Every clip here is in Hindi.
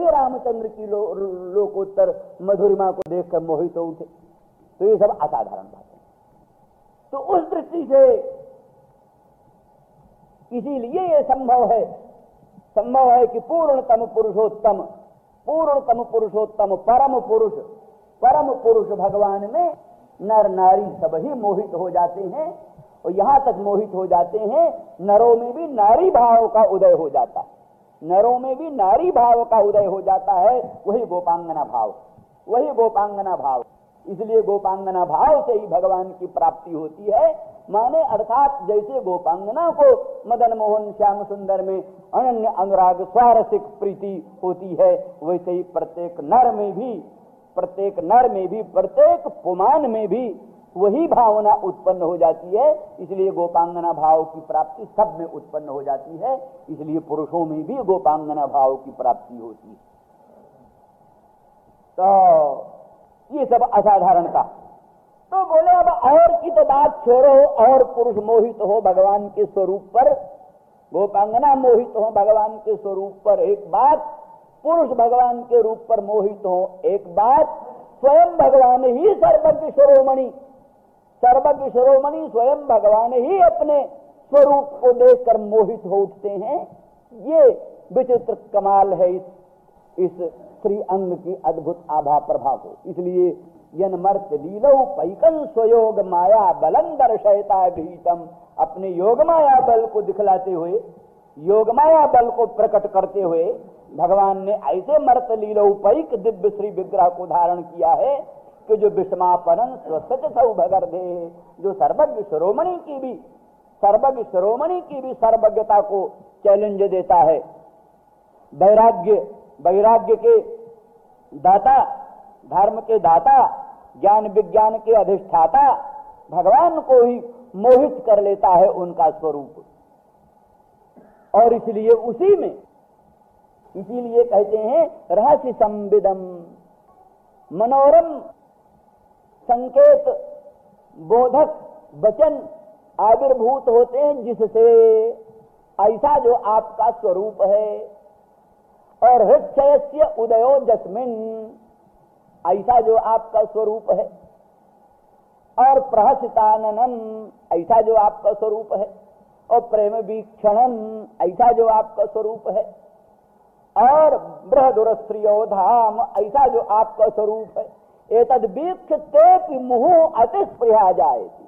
भी रामचंद्र की लोकोत्तर मधुरिमा को देखकर मोहित हो उठे। तो ये सब असाधारण बात है। तो उस दृष्टि से इसीलिए ये संभव है कि पूर्णतम पुरुषोत्तम परम पुरुष भगवान में नर नारी सब ही मोहित हो जाते हैं। और यहां तक मोहित हो जाते हैं, नरों में भी नारी भाव का उदय हो जाता है। नरों में भी नारी भाव का उदय हो जाता है, वही गोपांगना भाव। इसलिए गोपांगना भाव से ही भगवान की प्राप्ति होती है। माने अर्थात जैसे गोपांगना को मदन मोहन श्याम सुंदर में अनन्य अनुराग स्वारसिक प्रीति होती है, वैसे ही प्रत्येक नर में भी प्रत्येक पुमान में भी वही भावना उत्पन्न हो जाती है। इसलिए गोपांगना भाव की प्राप्ति सब में उत्पन्न हो जाती है। इसलिए पुरुषों में भी गोपांगना भाव की प्राप्ति होती है। तो ये सब असाधारणता। तो बोले अब और की तो बात छोड़ो, और पुरुष मोहित हो भगवान के स्वरूप पर, गोपांगना मोहित हो भगवान के स्वरूप पर एक बात, पुरुष भगवान के रूप पर मोहित हो एक बात, स्वयं भगवान ही सर्वज्ञ स्वयं भगवान ही अपने स्वरूप को देखकर मोहित हो उठते हैं। ये विचित्र कमाल है इस श्री अंग की अद्भुत आभा प्रभा को। इसलिए यनमर्त लीलो पैकन स्वयोग माया बलं दर्शयता भीतम, अपने योग माया बल को दिखलाते हुए, योग माया बल को प्रकट करते हुए भगवान ने ऐसे मर्त लीलोपैक दिव्य श्री विग्रह को धारण किया है कि जो विषमापनन स्वसच सौभगर दे, जो सर्वज्ञ शिरोमणि की भी सर्वज्ञता को चैलेंज देता है। वैराग्य के दाता, धर्म के दाता, ज्ञान विज्ञान के अधिष्ठाता भगवान को ही मोहित कर लेता है उनका स्वरूप। और इसीलिए कहते हैं रहस्य संविदम, मनोरम संकेत बोधक वचन आविर्भूत होते हैं जिससे ऐसा जो आपका स्वरूप है। और हृदय उदयो जस्मिन, ऐसा जो आपका स्वरूप है। और प्रहसिताननम, ऐसा जो आपका स्वरूप है। और प्रेम वीक्षणम, ऐसा जो आपका स्वरूप है। और बृहदुरस्त्रियो धाम, ऐसा जो आपका स्वरूप है। एतद वीक्षते मुहुः अतिस्पृहा जायति,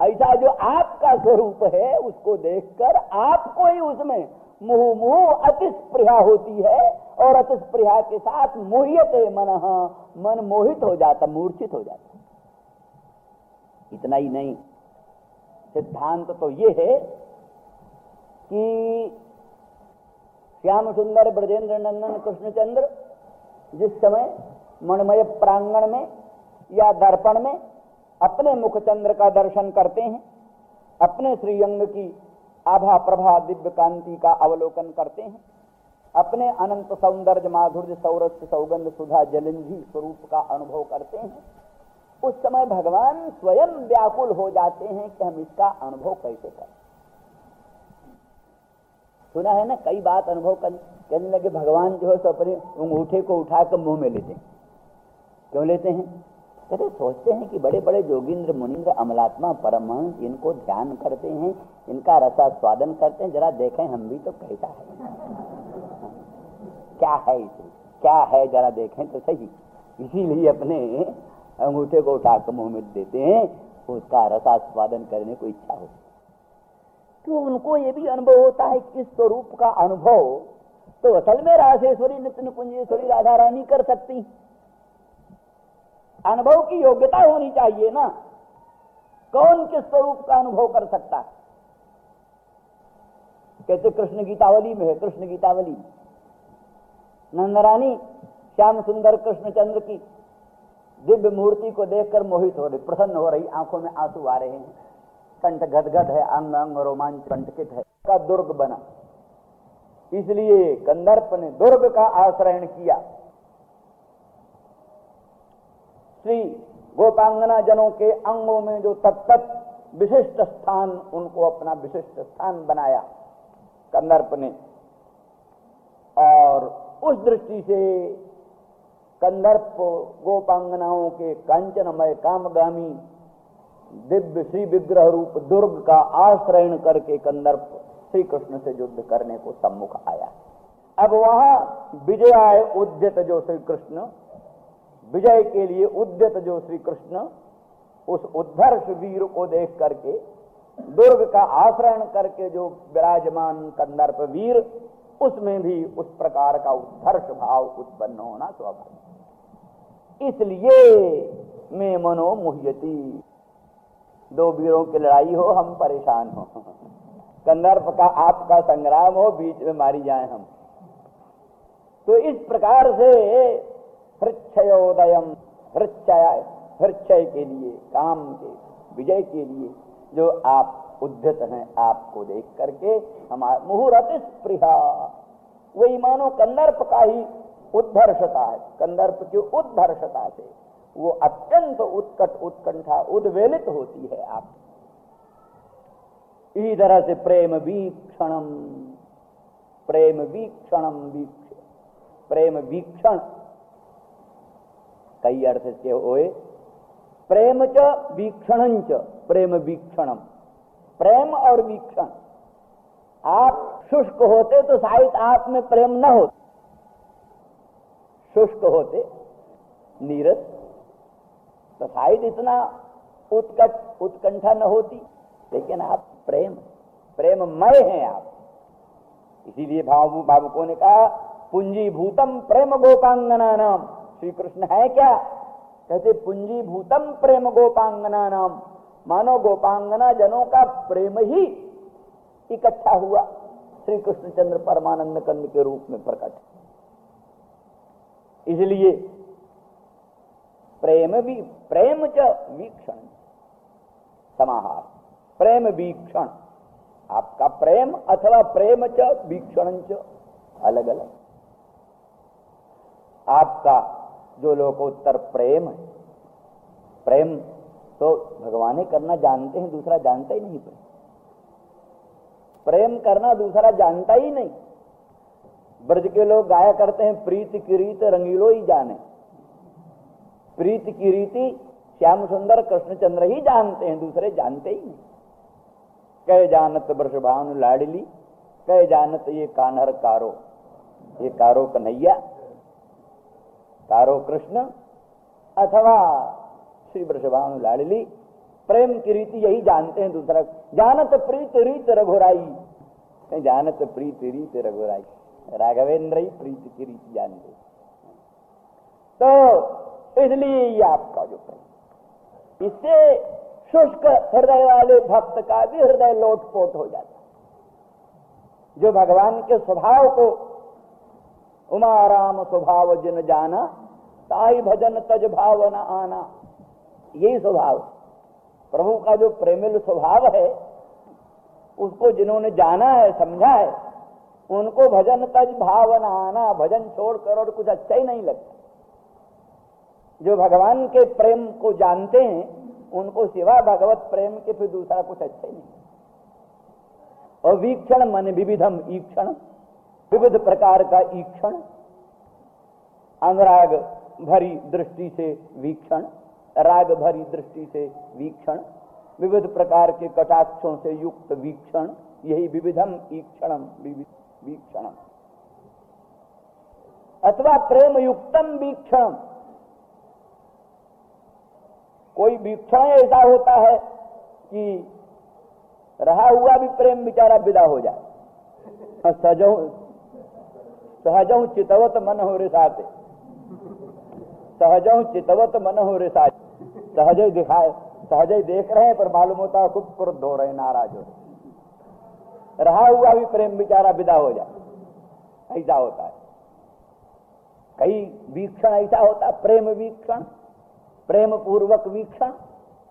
ऐसा जो आपका स्वरूप है उसको देखकर आपको ही उसमें मुहुः अतिस्पृहा होती है। और अतिस्पृहा के साथ मोह्यते मनः, मन मोहित हो जाता, मूर्छित हो जाता। इतना ही नहीं, सिद्धांत तो ये है कि श्याम सुंदर ब्रजेंद्र नंदन कृष्णचंद्र जिस समय मणिमय प्रांगण में या दर्पण में अपने मुखचंद्र का दर्शन करते हैं, अपने श्रीअंग की आभा प्रभा दिव्य कांति का अवलोकन करते हैं, अपने अनंत सौंदर्य माधुर्य सौरस्य सौगंध सुधा जलंधी स्वरूप का अनुभव करते हैं, उस समय भगवान स्वयं व्याकुल हो जाते हैं कि हम इसका अनुभव कैसे करें। सुना है ना, कई बात अनुभव करने लगे भगवान जो है सो अपने अंगूठे को उठाकर मुंह में लेते हैं। क्यों लेते हैं? कहते सोचते हैं कि बड़े बड़े जोगिंद्र मुनिंद्र अमलात्मा परमहंस इनको ध्यान करते हैं, इनका रसास्वादन करते हैं, जरा देखें हम भी तो कैसा है, क्या है इसे, क्या है जरा देखें तो सही। इसीलिए अपने अंगूठे को उठाकर मुंह में देते हैं, उसका रसास्वादन करने को इच्छा होती है। तो उनको ये भी अनुभव होता है कि इस स्वरूप का अनुभव तो असल में रासेश्वरी नित्य निकुंजेश्वरी राधा रानी कर सकती। अनुभव की योग्यता होनी चाहिए ना, कौन किस स्वरूप का अनुभव कर सकता है। कहते कृष्ण गीतावली में है, कृष्ण गीतावली नंदरानी श्याम सुंदर कृष्णचंद्र की दिव्य मूर्ति को देखकर मोहित हो रही, प्रसन्न हो रही, आंखों में आंसू आ रहे हैं, कंठ गदगद है, अंग अंग रोमांच कंटकित है, का दुर्ग बना। इसलिए कंदर्प ने दुर्ग का आश्रयण किया। श्री गोपांगना जनों के अंगों में जो तत्त विशिष्ट स्थान, उनको अपना विशिष्ट स्थान बनाया कंदर्प ने। और उस दृष्टि से कंदर्प गोपांगनाओं के कांचनमय कामगामी दिव्य श्री विग्रह रूप दुर्ग का आश्रयण करके कंदर्प श्री कृष्ण से युद्ध करने को सम्मुख आया। अब वहां विजयाय उद्यत जो श्री कृष्ण, विजय के लिए उद्यत जो श्री कृष्ण, उस उद्धर्ष वीर को देख करके, दुर्ग का आश्रयण करके जो विराजमान कंदर्प वीर, उसमें भी उस प्रकार का उद्धर्ष भाव उत्पन्न होना स्वाभाविक। इसलिए मैं मनो मुह्यति, दो वीरों की लड़ाई हो, हम परेशान हो, कंदर्प का आपका संग्राम हो, बीच में मारी जाए हम। तो इस प्रकार से हृच्छयोदयम, हृच्छय के लिए, काम के विजय के लिए जो आप उद्यत हैं, आपको देख करके हमारा मुहुरति स्पृहा, वही मानो कंदर्प का ही उद्धर्षता है। कंदर्प की उद्धर्षता से वो अत्यंत उत्कट उत्कंठा उद्वेलित होती है। आप इसी तरह से प्रेम वीक्षणम, प्रेम वीक्षणम, प्रेम वीक्षण कई अर्थ से होए। प्रेम च वीक्षणं च, प्रेम वीक्षणम, प्रेम और वीक्षण। आप शुष्क होते तो शायद आप में प्रेम न हो, शुष्क होते नीरस तो शायद इतना उत्कट उत्कंठा न होती, लेकिन आप प्रेममय हैं आप। इसीलिए भावुकों ने कहा पुंजीभूतम प्रेम गोपांगना नाम। श्री कृष्ण है क्या? कहते पुंजीभूतम प्रेम गोपांगना नाम, मानो गोपांगना जनों का प्रेम ही इकट्ठा हुआ श्री कृष्णचंद्र परमानंद कंद के रूप में प्रकट। इसलिए प्रेम च वीक्षण समाहार, प्रेम वीक्षण, आपका प्रेम अथवा प्रेम च वीक्षण च अलग अलग। आपका जो लोकोत्तर प्रेम है, प्रेम तो भगवान करना जानते हैं, दूसरा जानता ही नहीं। प्रेम करना दूसरा जानता ही नहीं। ब्रज के लोग गाया करते हैं प्रीति की रीत रंगीलो ही जाने। प्रीति की रीति श्याम सुंदर कृष्णचंद्र ही जानते हैं, दूसरे जानते ही नहीं। कह जानत वृषभानु लाडली, कह जानत ये कान्हर कारो, ये कारो कन्हैया, कारो कृष्ण अथवा श्री वृषभानु लाडली, प्रेम की रीति यही जानते हैं, दूसरा जानत प्रीत रीत रघुराई, जानत प्रीत रीत रघुराई, राघवेंद्र ही प्रीत की रीति जानते। तो इसलिए ये आपका जो प्रेम, इससे शुष्क हृदय वाले भक्त का भी हृदय लोटपोट हो जाता, जो भगवान के स्वभाव को उमा राम स्वभाव जिन जाना, ताई भजन तज भाव न आना। यही स्वभाव प्रभु का जो प्रेमिल स्वभाव है, उसको जिन्होंने जाना है, समझा है, उनको भजन तज भाव न आना, भजन छोड़कर और कुछ अच्छा ही नहीं लगता। जो भगवान के प्रेम को जानते हैं, उनको सिवा भगवत प्रेम के फिर दूसरा कुछ अच्छा ही नहीं। और वीक्षण मन विविधम ईक्षण, विविध प्रकार का ईक्षण, अनुराग भरी दृष्टि से वीक्षण, राग भरी दृष्टि से वीक्षण, विविध प्रकार के कटाक्षों से युक्त वीक्षण, यही विविधम ईक्षणम वीक्षणम। अथवा प्रेम युक्तम वीक्षणम, कोई वीक्षण ऐसा होता है कि रहा हुआ भी प्रेम बेचारा विदा हो जाए। सहजों चितवत मन हो रिसाते, सहजों चितवत मन हो रिसाते, सहज ही दिखाए, सहज ही देख रहे हैं पर मालूम होता है खूब क्रुद्ध हो रहे, नाराज हो रहे। रहा हुआ भी प्रेम बेचारा विदा हो जाए, ऐसा होता है। कई वीक्षण ऐसा होता है, प्रेम वीक्षण, प्रेम पूर्वक वीक्षण,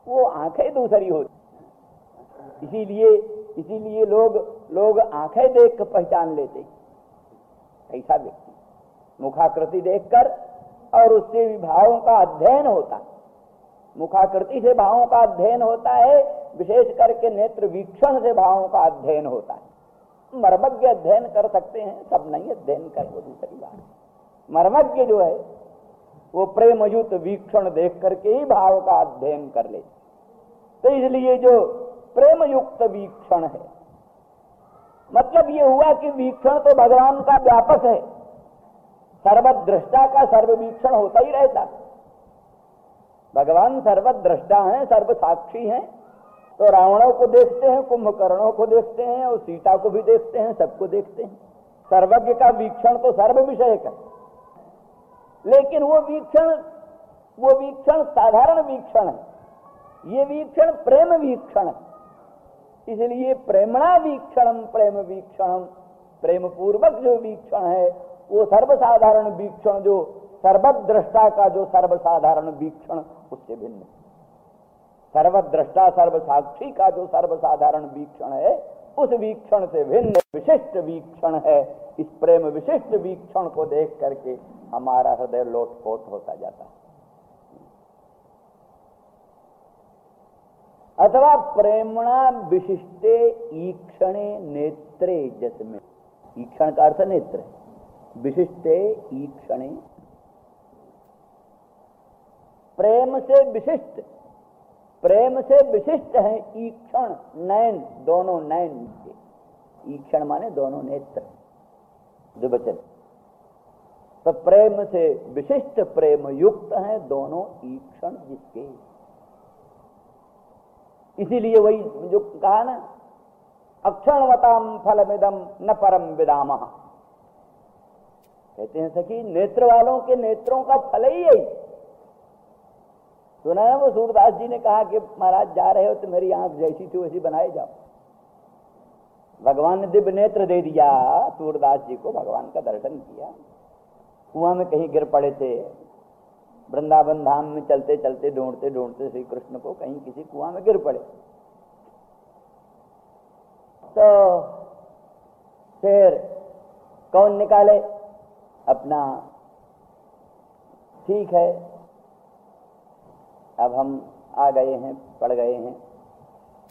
वो आंखें दूसरी होती। इसीलिए लोग आंखें देख कर पहचान लेते। ऐसा व्यक्ति मुखाकृति देखकर, और उससे भी भावों का अध्ययन होता, मुखाकृति से भावों का अध्ययन होता है, विशेष करके नेत्र वीक्षण से भावों का अध्ययन होता है। मर्मज्ञ अध्ययन कर सकते हैं, सब नहीं अध्ययन कर, वो दूसरी बात। मर्मज्ञ जो है वो प्रेमयुक्त वीक्षण देख करके ही भाव का अध्ययन कर ले। तो इसलिए जो प्रेमयुक्त वीक्षण है, मतलब ये हुआ कि वीक्षण तो भगवान का व्यापक है, सर्वद्रष्टा का सर्ववीक्षण होता ही रहता। भगवान सर्वद्रष्टा हैं, सर्वसाक्षी हैं। तो रावणों को देखते हैं, कुंभकर्णों को देखते हैं, और सीता को भी देखते हैं, सबको देखते हैं। सर्वज्ञ का वीक्षण तो सर्व विषय का, लेकिन वो वीक्षण साधारण वीक्षण है, ये वीक्षण प्रेम वीक्षण है। इसलिए प्रेमणा वीक्षणम प्रेम वीक्षणम, प्रेम पूर्वक जो वीक्षण है वो सर्वसाधारण वीक्षण, जो सर्वद्रष्टा का जो सर्वसाधारण वीक्षण उससे भिन्न है। सर्वद्रष्टा सर्वसाक्षी का जो सर्वसाधारण वीक्षण है उस वीक्षण से भिन्न विशिष्ट वीक्षण है। इस प्रेम विशिष्ट वीक्षण को देख करके हमारा हृदय लोटपोट होता जाता है। अथवा प्रेमणा विशिष्टे ईक्षणे नेत्रे जस्मे, ईक्षण का अर्थ नेत्र, विशिष्टे ईक्षणे, प्रेम से विशिष्ट, प्रेम से विशिष्ट है ईक्षण, नयन, दोनों नयन के, ईक्षण माने दोनों नेत्र, द्विवचन। तो प्रेम से विशिष्ट प्रेम युक्त हैं दोनों ईक्षण जिसके। इसीलिए वही जो कहा ना, अक्षणवताम फलमिदम न परम विदामः, कहते हैं सखी नेत्र वालों के नेत्रों का फल ही यही। सुना ना वो सूरदास जी ने कहा कि महाराज जा रहे हो तो मेरी आंख जैसी थी वैसी बनाए जाओ। भगवान ने दिव्य नेत्र दे दिया सूरदास जी को, भगवान का दर्शन किया। कुआं में कहीं गिर पड़े थे, वृंदावन धाम में चलते चलते ढूंढते ढूंढते श्री कृष्ण को कहीं किसी कुआं में गिर पड़े। तो फिर कौन निकाले? अपना, ठीक है अब हम आ गए हैं, पड़ गए हैं,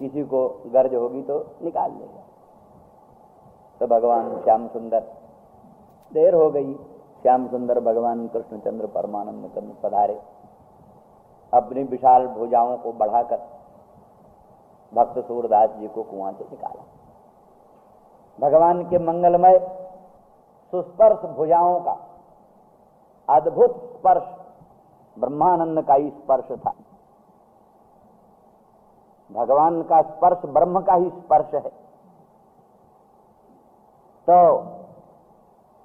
किसी को गर्ज होगी तो निकाल लेगा। तो भगवान श्याम सुंदर, देर हो गई, श्याम सुंदर भगवान कृष्णचंद्र परमानंद कंद पधारे, अपनी विशाल भुजाओं को बढ़ाकर भक्त सूरदास जी को कुआं से निकाला। भगवान के मंगलमय सुस्पर्श भुजाओं का अद्भुत स्पर्श ब्रह्मानंद का ही स्पर्श था। भगवान का स्पर्श ब्रह्म का ही स्पर्श है। तो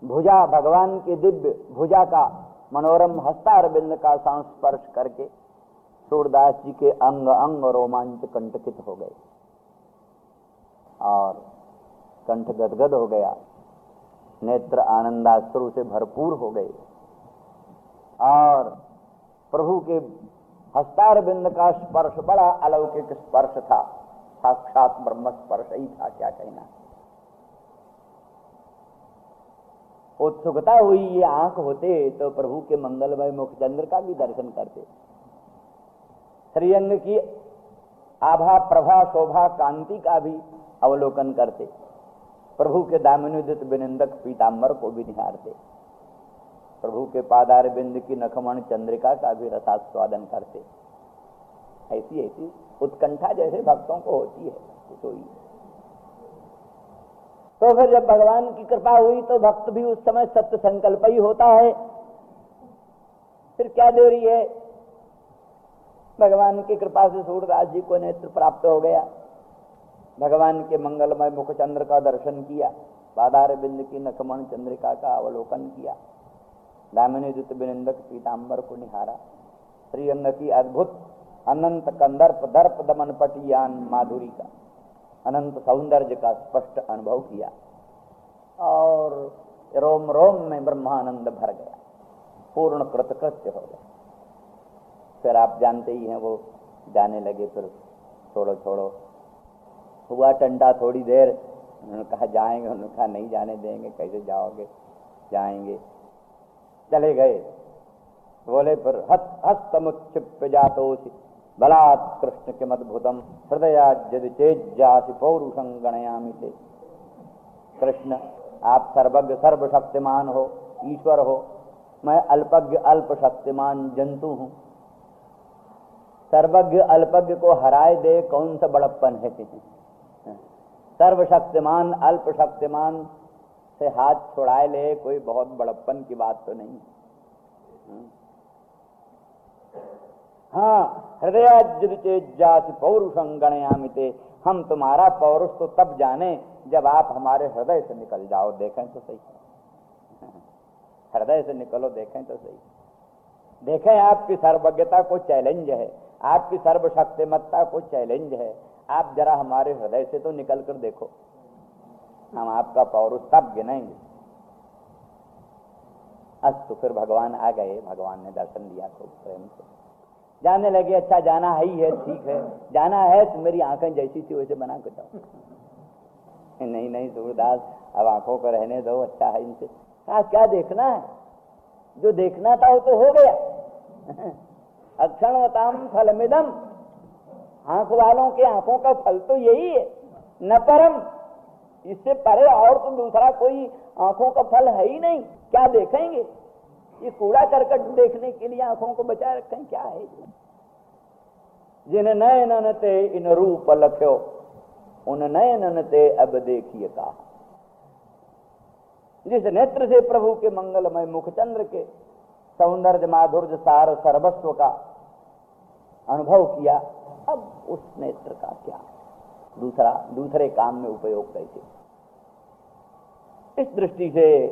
भुजा, भगवान के दिव्य भुजा का मनोरम हस्तारविंद का संस्पर्श करके सूरदास जी के अंग अंग रोमांच कंटकित हो गए और कंठ गदगद हो गया, नेत्र आनंदाश्रु से भरपूर हो गए और प्रभु के हस्तारविंद का स्पर्श बड़ा अलौकिक स्पर्श था, साक्षात ब्रह्म स्पर्श ही था, क्या कहना। उत्सुकता हुई ये आंख होते तो प्रभु के मंगलमय मुखचंद्र का भी दर्शन करते, श्रीअंग की आभा प्रभा शोभा कांति का भी अवलोकन करते, प्रभु के दामिनुदित विनिंदक पीतांबर को भी निहारते, प्रभु के पादार बिंद की नखमण चंद्रिका का भी रसास्वादन करते। ऐसी ऐसी उत्कंठा जैसे भक्तों को होती है कुछ हुई। तो फिर जब भगवान की कृपा हुई तो भक्त भी उस समय सत्य संकल्प ही होता है। फिर क्या देरी है, भगवान की कृपा से सूरदास जी को नेत्र प्राप्त हो गया, भगवान के मंगलमय मुखचंद्र का दर्शन किया, पादार बिंद की नखमण चंद्रिका का अवलोकन किया, दामिनी दुत विनिंदक पीतांबर को निहारा, श्रीअंग की अद्भुत अनंत कंदर्प दर्प दमन पटियान माधुरी का अनंत सौंदर्य का स्पष्ट अनुभव किया और रोम रोम में ब्रह्मानंद भर गया, पूर्ण कृतकृत्य हो गया। फिर आप जानते ही हैं वो जाने लगे, फिर छोड़ो छोड़ो हुआ टंटा थोड़ी देर। उन्होंने कहा जाएंगे, उन्होंने कहा नहीं जाने देंगे, कैसे जाओगे, जाएंगे, चले गए। बोले फिर हस्तमुच्छिप्य जातोसि बलात् कृष्ण के मद्भुतम हृदया यदि चेज्जासि पौरुषं गणयामि ते। कृष्ण आप सर्वज्ञ सर्वशक्तिमान हो, ईश्वर हो, मैं अल्पज्ञ अल्प शक्तिमान जंतु हूं। सर्वज्ञ अल्पज्ञ को हराए दे कौन सा बड़प्पन है। सर्वशक्तिमान अल्प शक्तिमान से हाथ छुड़ाए ले कोई बहुत बड़प्पन की बात तो नहीं। हाँ, हृदय जाति पौरुषं गणयामिते, हम तुम्हारा पौरुष तो तब जाने जब आप हमारे हृदय से निकल जाओ। देखें तो सही, हृदय से निकलो, देखें तो सही। देखें आपकी सर्वज्ञता को चैलेंज है, आपकी सर्वशक्तिमत्ता को चैलेंज है। आप जरा हमारे हृदय से तो निकल कर देखो, हम आपका पौरुष तब गिनेंगे। अस्तु, फिर भगवान आ गए, भगवान ने दर्शन दिया खूब प्रेम से। जाने लगे, अच्छा जाना ही है, ठीक है, जाना है तो मेरी आंखें जैसी थी वैसे बना के दो। नहीं नहीं सूरदास, अब आंखों को रहने दो, अच्छा है इनसे। कहा क्या देखना है, जो देखना था वो तो हो गया। अक्षणवताम फलमिदम, आंख वालों के आंखों का फल तो यही है, न परम, इससे परे और तो दूसरा कोई आंखों का फल है ही नहीं। क्या देखेंगे, ये कूड़ा करकट देखने के लिए आंखों को बचा रखें, क्या है। जिन नयनन ते इन रूप लख्यो, उन नयनन ते अब देखिए कहा। जिस नेत्र से प्रभु के मंगलमय मुखचंद्र के सौंदर्य माधुर्य सार सर्वस्व का अनुभव किया, अब उस नेत्र का क्या दूसरे काम में उपयोग कैसे। इस दृष्टि से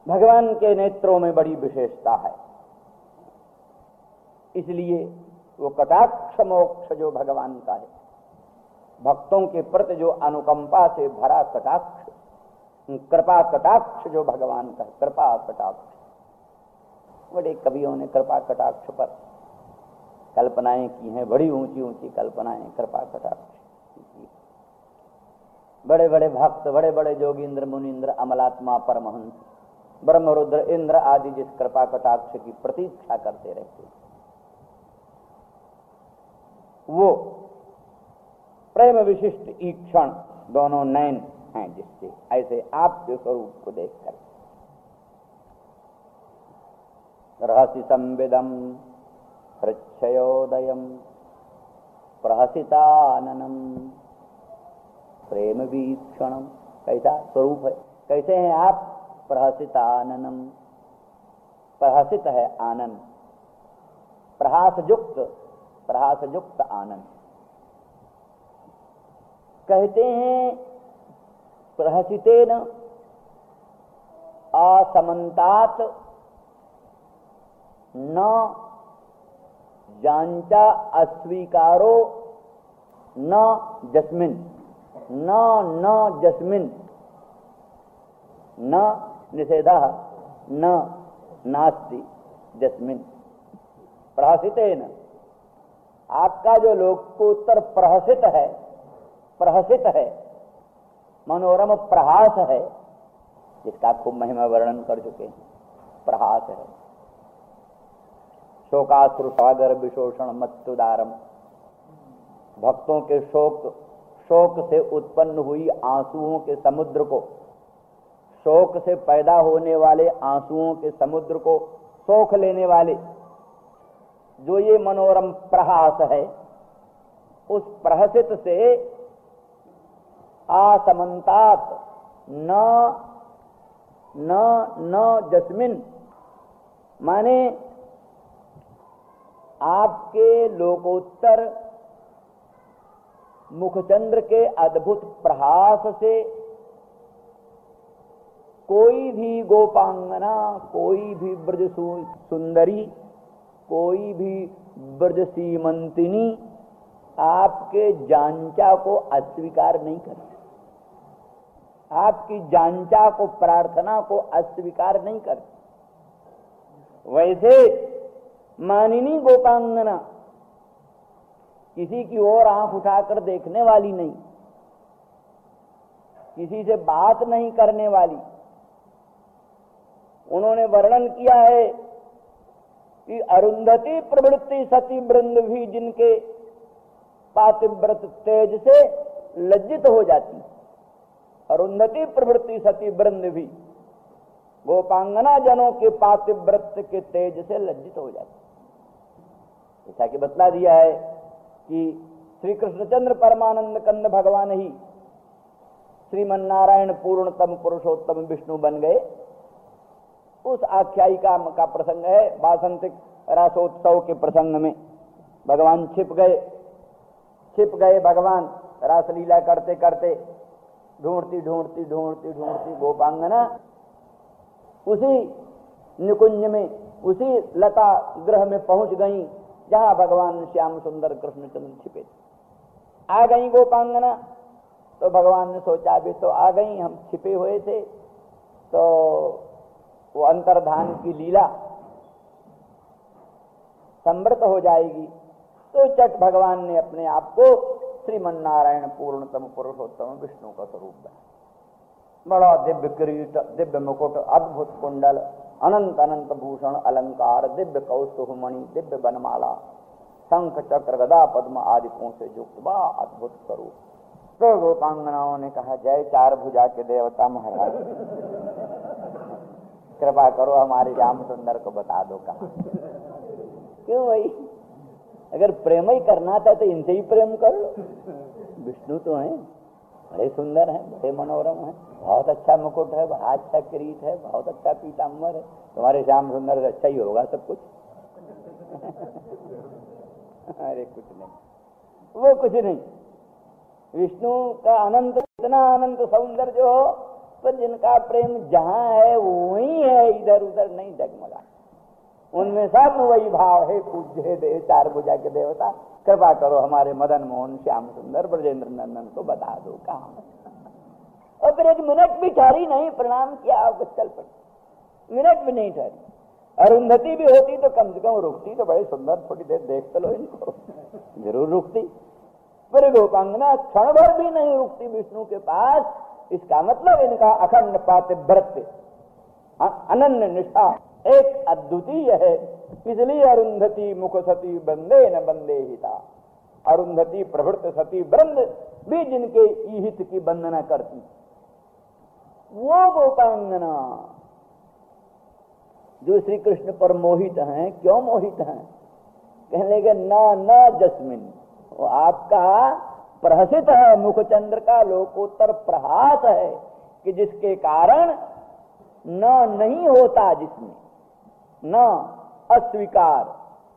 भगवान के नेत्रों में बड़ी विशेषता है। इसलिए वो कटाक्ष मोक्ष जो भगवान का है, भक्तों के प्रति जो अनुकंपा से भरा कटाक्ष, कृपा कटाक्ष जो भगवान का है, कृपा कटाक्ष। बड़े कवियों ने कृपा कटाक्ष पर कल्पनाएं की हैं, बड़ी ऊंची ऊंची कल्पनाएं कृपा कटाक्ष। बड़े बड़े भक्त, बड़े बड़े जोगींद्र मुनींद्र, अमलात्मा परमहंस, ब्रह्मरुद्र इंद्र आदि जिस कृपा कटाक्ष की प्रतीक्षा करते रहते, वो प्रेम विशिष्ट ईक्षण दोनों नयन हैं जिससे ऐसे आपके स्वरूप को देखकर रहसि संविदम हृच्छयोदयम प्रहसिताननम प्रेम वीक्षणम। कैसा स्वरूप है, कैसे हैं आप। प्रहसिताननम, प्रहसित है आनंद, प्रहासयुक्त आनंद। कहते हैं प्रहसितेन असमन्तात न जांचा अस्वीकारो न जस्मिन, न जस्मिन, न निषेधा न नास्ति जस्मिन। प्रहसितेन, आपका जो लोकोत्तर प्रहसित है, प्रहसित है, मनोरम प्रहास है, जिसका खूब महिमा वर्णन कर चुके हैं, प्रहास है। शोकाश्रु सागर विशोषण मत्तुदारम, भक्तों के शोक से उत्पन्न हुई आंसुओं के समुद्र को, शोक से पैदा होने वाले आंसुओं के समुद्र को सोख लेने वाले जो ये मनोरम प्रहास है, उस प्रहसित से असमन्तात न जस्मिन, माने आपके लोकोत्तर मुखचंद्र के अद्भुत प्रहास से कोई भी गोपांगना, कोई भी ब्रज सुंदरी, कोई भी ब्रज सीमंतिनी आपके जांचा को अस्वीकार नहीं करती, आपकी जांचा को, प्रार्थना को अस्वीकार नहीं करती। वैसे मानिनी गोपांगना किसी की ओर आंख उठाकर देखने वाली नहीं, किसी से बात नहीं करने वाली। उन्होंने वर्णन किया है कि अरुंधति प्रवृत्ति सती वृंद भी जिनके पातिव्रत तेज से लज्जित हो जाती, अरुंधति प्रवृत्ति सती वृंद भी, गोपांगना जनों के पातिव्रत्य के तेज से लज्जित हो जाते। जैसा कि बतला दिया है कि श्री कृष्णचंद्र परमानंद कंद भगवान ही श्रीमन्नारायण पूर्णतम पुरुषोत्तम विष्णु बन गए। उस आख्यायिका का प्रसंग है। वासंतिक रासोत्सव के प्रसंग में भगवान छिप गए भगवान रासलीला करते करते। ढूंढती ढूंढती ढूंढती ढूंढती गोपांगना उसी निकुंज में, उसी लता ग्रह में पहुंच गई जहां भगवान श्याम सुंदर कृष्णचंद्र छिपे थे। आ गई गोपांगना, तो भगवान ने सोचा अभी तो आ गई, हम छिपे हुए थे तो वो अंतर्धान की लीला समृत हो जाएगी। तो चट भगवान ने अपने आप को श्रीमन्नारायण पूर्णतम पुरुषोत्तम विष्णु का स्वरूप बना। बड़ा दिव्य किरीट, दिव्य मुकुट, अद्भुत कुंडल, अनंत अनंत भूषण अलंकार, दिव्य कौस्तुभ मणि, दिव्य बनमाला, शंख चक्र गदा पद्म आदिकों से युक्त बड़ा अद्भुत स्वरूप। तो गोपांगनाओं ने कहा, जय चार भुजा के देवता महाराज, कृपा करो हमारे श्याम सुंदर को बता दो कहाँ। क्यों भाई, अगर प्रेम ही करना था तो इनसे ही प्रेम कर लो। विष्णु तो हैं, बड़े सुंदर हैं, बड़े मनोरम हैं, बहुत अच्छा मुकुट है, बड़ा अच्छा किरीट है, बहुत अच्छा पीताम्बर है। तुम्हारे श्याम सुंदर से अच्छा ही होगा सब कुछ। अरे कुछ नहीं, वो कुछ नहीं। विष्णु का अनंत, इतना अनंत सौंदर्य हो, पर जिनका प्रेम जहां है वही है, इधर उधर नहीं डगमगा। उनमें सब वही भाव है। पूज्य देव चार भुजा के देवता, कृपा करो हमारे मदन मोहन श्याम सुंदर ब्रजेंद्र नंदन को बता दो कहाँ। और फिर एक मिनट भी ठहरी नहीं, प्रणाम किया आपको चल पड़ी, मिनट भी नहीं ठहरी। अरुंधति भी होती तो कम से कम रुकती, तो बड़े सुंदर, थोड़ी देर देख तो लो इनको, जरूर रुकती। पर गोपांगना क्षण भर भी नहीं रुकती विष्णु के पास। इसका मतलब इनका अखंड पातिव्रत्य, अनन्य निष्ठा एक अद्वितीय है। इसलिए अरुंधति मुख सती बंदे न बंदे हिता। अरुंधति प्रभृत सती वृंद भी जिनके ईहित की वंदना करती, वो गोपांगना जो श्री कृष्ण पर मोहित हैं। क्यों मोहित हैं? कहने लगे न जस्मिन, वो आपका प्रहसित है, मुखचंद्र का लोकोत्तर प्रहास है कि जिसके कारण न नहीं होता, जिसमें न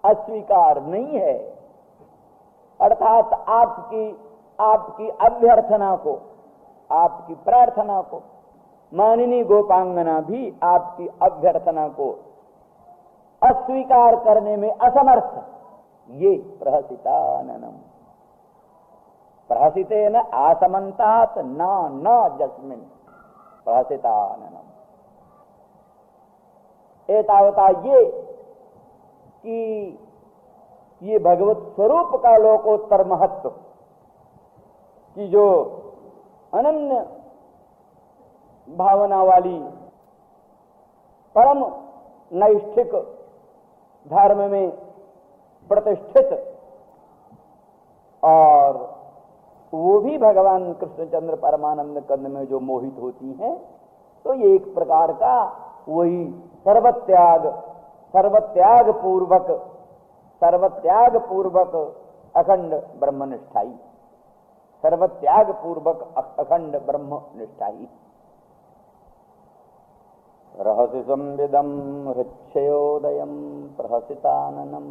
अस्वीकार नहीं है। अर्थात आपकी अभ्यर्थना को, आपकी प्रार्थना को, मानिनी गोपांगना भी आपकी अभ्यर्थना को अस्वीकार करने में असमर्थ। ये प्रहसिताननम, प्रहसितेन आसमन्तात न जस्मिन प्रहसिताननम। एतावता ये कि ये भगवत स्वरूप का लोकोत्तर महत्व की जो अनन्य भावना वाली परम नैष्ठिक धर्म में प्रतिष्ठित, और वो भी भगवान कृष्णचंद्र परमानंद कंद में जो मोहित होती हैं, तो ये एक प्रकार का वही सर्वत्याग पूर्वक अखंड ब्रह्मनिष्ठाई, सर्वत्याग पूर्वक अखंड ब्रह्मनिष्ठाई। रहसि संविदं हृच्छयोदयं प्रहसिताननं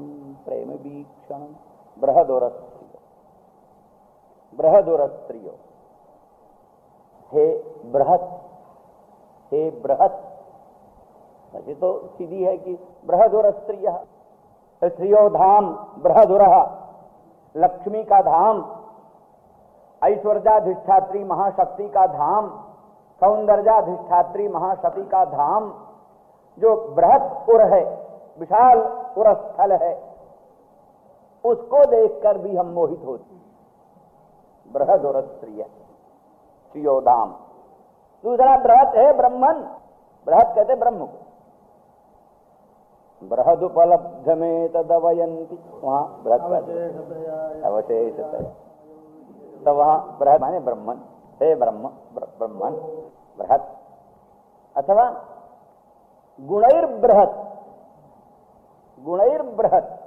प्रेम वीक्षणं बृहदुरस्त्रियो। हे बृहत, वैसे तो सीधी है कि बृहदुरस्त्रियः, स्त्रियो धाम बृहदुरः, लक्ष्मी का धाम, ऐश्वर्याधिष्ठात्री महाशक्ति का धाम, सौंदर्याधिष्ठात्री महाशक्ति का धाम, जो बृहत उर है, विशाल उर स्थल है, उसको देखकर भी हम मोहित होते। बृहदुरस्त्रिय श्रियोधाम। दूसरा बृहत है ब्रह्मन, बृहत कहते ब्रह्म को। बृहदुपलब्ध में तदवयंती, वहां बृहत अवशेषतया, तो वहां बृहत माने ब्रह्मन, हे ब्रह्मन बृहत। अथवा गुणैर बृहत, गुणैर बृहत,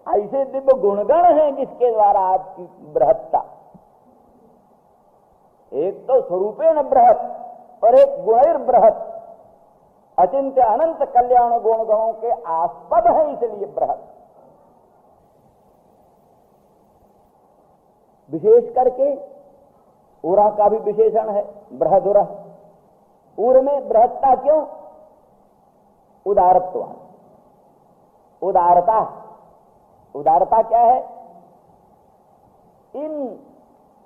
ऐसे दिव्य गुणगण हैं जिसके द्वारा आपकी बृहत्ता, एक तो स्वरूपेण बृहत और एक गुणैर बृहत, अचिंत्य अनंत कल्याण गुणगणों के आस्पद है, इसलिए बृहत। विशेष करके उरा का भी विशेषण है बृहदुरा। उर में बृहत्ता क्यों? उदारत्व, उदारता। उदारता क्या है?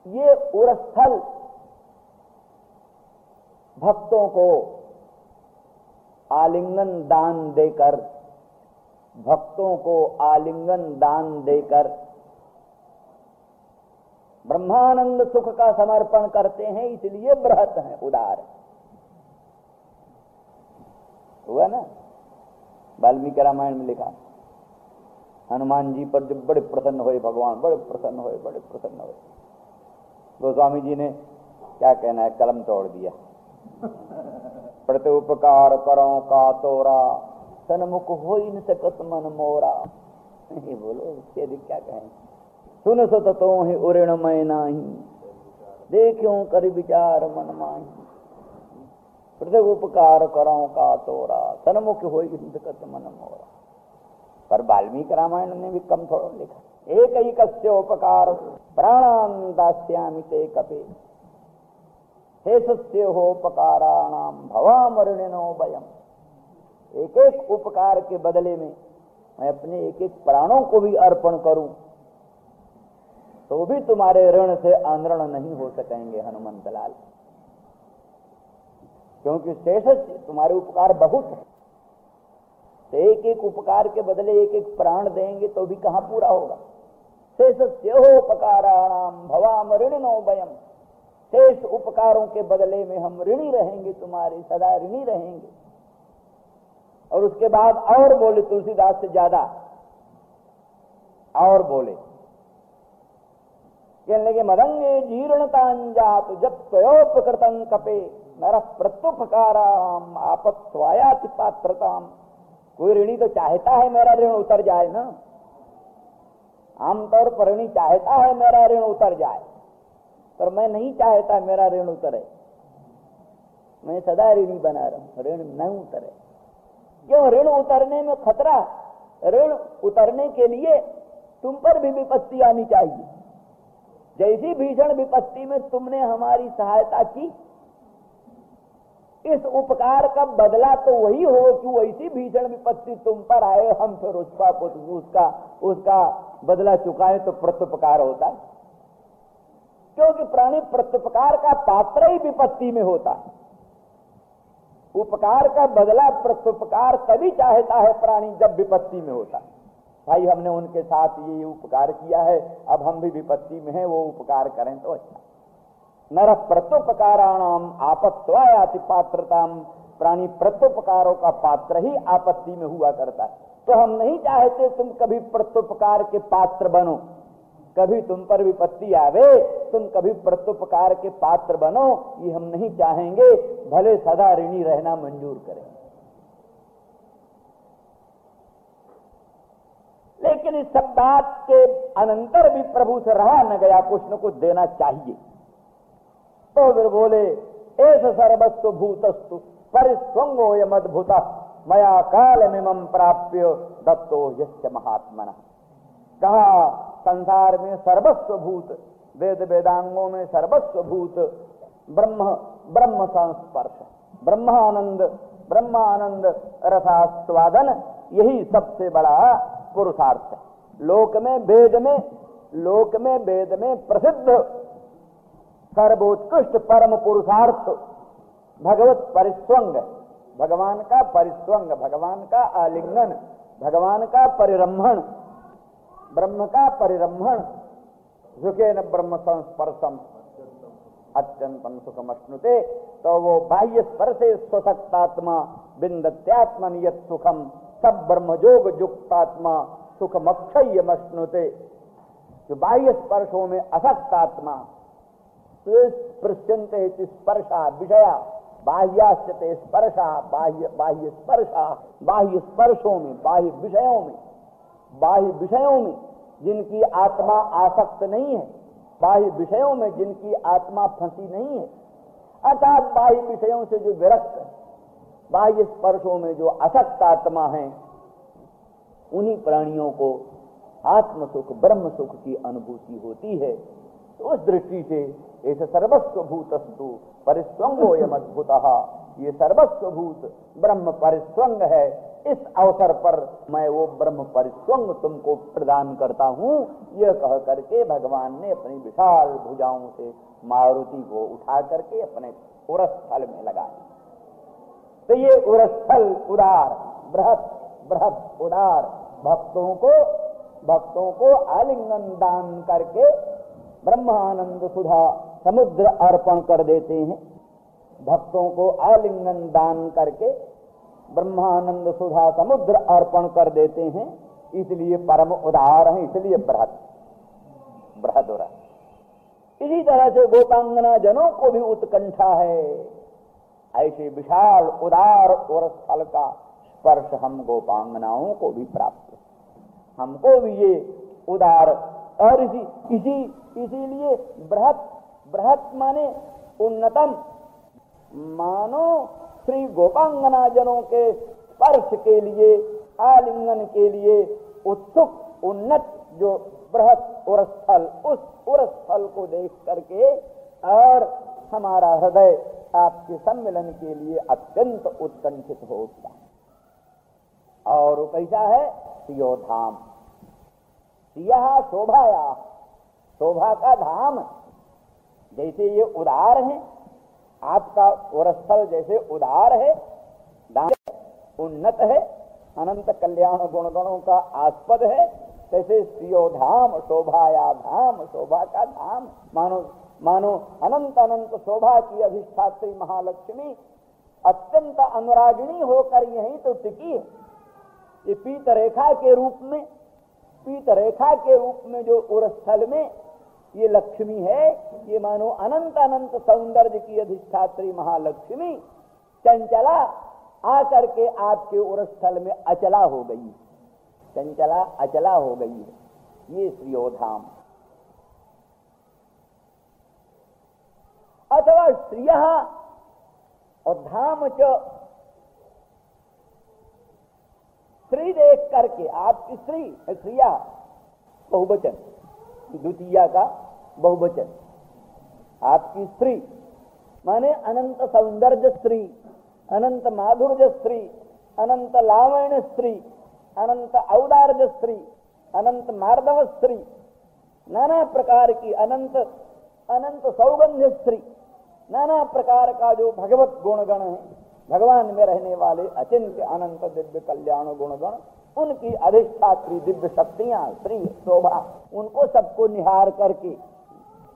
ये उरस्थल भक्तों को आलिंगन दान देकर, भक्तों को आलिंगन दान देकर ब्रह्मानंद सुख का समर्पण करते हैं, इसलिए बृहत है, उदार हुआ ना। वाल्मीकि रामायण में लिखा, हनुमान जी पर जब बड़े प्रसन्न हुए भगवान, बड़े प्रसन्न हुए, बड़े प्रसन्न हुए। गोस्वामी जी ने क्या कहना है, कलम तोड़ दिया। प्रत्युपकार करो का तोरा, सन्मुख हो इन सकत मन मोरा। बोलो इसके अधिक क्या कहें। सुन सत तो ही उऋण मैं नाही, देखियो कर विचार मन माही। प्रत्युपकार करो का तोरा, सन्मुख हो इन सकत मन मोरा। पर वाल्मीकि रामायण ने भी कम थोड़ा लिखा। एक ही कस्योपकार प्राणान दास्यामि ते कपे, हे सत्य होपकाराणाम भवामरणिनो भयम। एक एक उपकार के बदले में मैं अपने एक एक प्राणों को भी अर्पण करूं तो भी तुम्हारे ऋण से अनऋण नहीं हो सकेंगे हनुमंत लाल, क्योंकि शेष तुम्हारे उपकार बहुत है। तो एक एक उपकार के बदले एक एक प्राण देंगे तो भी कहां पूरा होगा। शेषस्य होपकाराणाम भवामरणिनो भयम, शेष उपकारों के बदले में हम ऋणी रहेंगे, तुम्हारे सदा ऋणी रहेंगे। और उसके बाद और बोले तुलसीदास से ज्यादा और बोले, कहने लगे मदंगे जीर्णतांजात जत्वयोपकृतं कपे नरः प्रत्युपकाराम आपत्वायाति पात्रताम। कोई ऋणी तो चाहता है मेरा ऋण उतर जाए ना, आमतौर पर ऋणी चाहता है मेरा ऋण उतर जाए, पर मैं नहीं चाहता मेरा ऋण उतरे। मैं सदा ऋणी बना रहा हूं, ऋण न उतरे। क्यों? ऋण उतरने में खतरा। ऋण उतरने के लिए तुम पर भी विपत्ति आनी चाहिए। जैसी भीषण विपत्ति में तुमने हमारी सहायता की, इस उपकार का बदला तो वही हो कि वैसी भीषण विपत्ति तुम पर आए, हम फिर उसका बदला चुकाएं तो प्रत्युपकार होता है। क्योंकि प्राणी प्रत्युपकार का पात्र ही विपत्ति में होता है। उपकार का बदला प्रत्युपकार तभी चाहता है प्राणी जब विपत्ति में होता है। भाई हमने उनके साथ ये उपकार किया है, अब हम भी विपत्ति में हैं, वो उपकार करें तो अच्छा। नरः प्रत्युपकाराणाम आपत्वायाति पात्रताम, प्राणी प्रत्युपकारों का पात्र ही आपत्ति में हुआ करता है। तो हम नहीं चाहते तुम कभी प्रत्युपकार के पात्र बनो, कभी तुम पर विपत्ति आवे, तुम कभी प्रत्युपकार के पात्र बनो, ये हम नहीं चाहेंगे। भले सदा ऋणी रहना मंजूर करें। लेकिन इस सब बात के अनंतर भी प्रभु से रहा न गया, कुछ न कुछ देना चाहिए। तो फिर बोले एस सर्वस्व भूतस्तु परिस्वंगो यमद्भुत मया कालमिमं प्राप्य दत्तो यस्य महात्मना। कहा संसार में सर्वस्व भूत, वेद वेदांगों में सर्वस्व भूत ब्रह्म संस्पर्श, ब्रह्मानंद रसास्वादन, यही सबसे बड़ा पुरुषार्थ है। लोक में वेद में प्रसिद्ध सर्वोत्कृष्ट परम पुरुषार्थ भगवत परिस्वंग, भगवान का परिस्वंग, भगवान का आलिंगन, भगवान का परिरम्भण, ब्रह्म का परिरम्भण। सुखेन ब्रह्म संस्पर्शम अत्यंतम सुखमश्नुते। तो वो बाह्य स्पर्शे स्वशक्तात्मा विन्दत्यात्मन यत् सुखम सब ब्रह्मयोग युक्तात्मा सुखमक्षय्यमश्नुते। जो बाह्य स्पर्शों में असक्त आत्मा, स्पृश्यन्ते स्पर्शा विषया बाह्याश्चते स्पर्शा, बाह्य स्पर्शा, बाह्य स्पर्शों में, बाह्य विषयों में जिनकी आत्मा आसक्त नहीं है, बाह्य विषयों में जिनकी आत्मा फंसी नहीं है, अर्थात बाह्य विषयों से जो विरक्त है, बाह्य स्पर्शों में जो असक्त आत्मा है, उन्हीं प्राणियों को आत्म सुख, ब्रह्म सुख की अनुभूति होती है। तो उस दृष्टि से ऐसे सर्वस्व भूतस्तु परिस्वंगोयम अद्भुतः, ये सर्वस्व भूत ब्रह्म परिस्वंग है। इस अवसर पर मैं वो ब्रह्म परिस्वंग तुमको प्रदान करता हूं, यह कह करके भगवान ने अपनी विशाल भुजाओं से मारुति को उठा करके अपने उरस्थल में लगाया। तो ये उरस्थल उदार, बृहत बृहत उदार, भक्तों को आलिंगन दान करके ब्रह्मानंद सुधा समुद्र अर्पण कर देते हैं। भक्तों को आलिंगन दान करके ब्रह्मानंद सुधा समुद्र अर्पण कर देते हैं, इसलिए परम उदार है, इसलिए बृहद उदार। इसी तरह से गोपांगना जनों को भी उत्कंठा है, ऐसे विशाल उदार और स्थल का स्पर्श हम गोपांगनाओं को भी प्राप्त है, हमको भी ये उदार। और इसीलिए बृहत माने उन्नतम, मानो श्री गोपांगना जनों के स्पर्श के लिए, आलिंगन के लिए उत्सुक उन्नत जो बृहत उरस्थल, उस उरस्थल को देख करके और हमारा हृदय आपके सम्मिलन के लिए अत्यंत उत्कंठित हो उठता। और वो कैसा है? सियो धाम, सिया शोभाया, शोभा का धाम। जैसे ये उदार है, आपका उरस्थल जैसे उदार है, उन्नत है, अनंत कल्याण गुणगणों का आस्पद है, तैसे सियो धाम, शोभाया धाम, शोभा का धाम। मानो अनंत अनंत शोभा की अधिष्ठात्री महालक्ष्मी अत्यंत अनुरागिणी होकर यहीं तो टिकी है। ये पीत रेखा के रूप में जो उरस्थल में ये लक्ष्मी है, ये मानो अनंत अनंत सौंदर्य की अधिष्ठात्री महालक्ष्मी चंचला आकर के आपके उरस्थल में अचला हो गई, चंचला अचला हो गई है। ये श्रियोधाम। अथवा श्रिय और धाम च, स्त्री देख करके आपकी स्त्री, श्रिया बहुवचन, द्वितीया का बहुवचन, आपकी स्त्री माने अनंत सौंदर्य स्त्री, अनंत माधुर्य स्त्री, अनंत लावण्य स्त्री, अनंत औदार्य स्त्री, अनंत मार्दव स्त्री, नाना प्रकार की अनंत अनंत सौगंध्य स्त्री, नाना प्रकार का जो भगवत गुणगण है, भगवान में रहने वाले अचिंत्य अनंत दिव्य कल्याण गुणगण, उनकी अधिष्ठात्री दिव्य शक्तियां, श्री शोभा, उनको सबको निहार करके,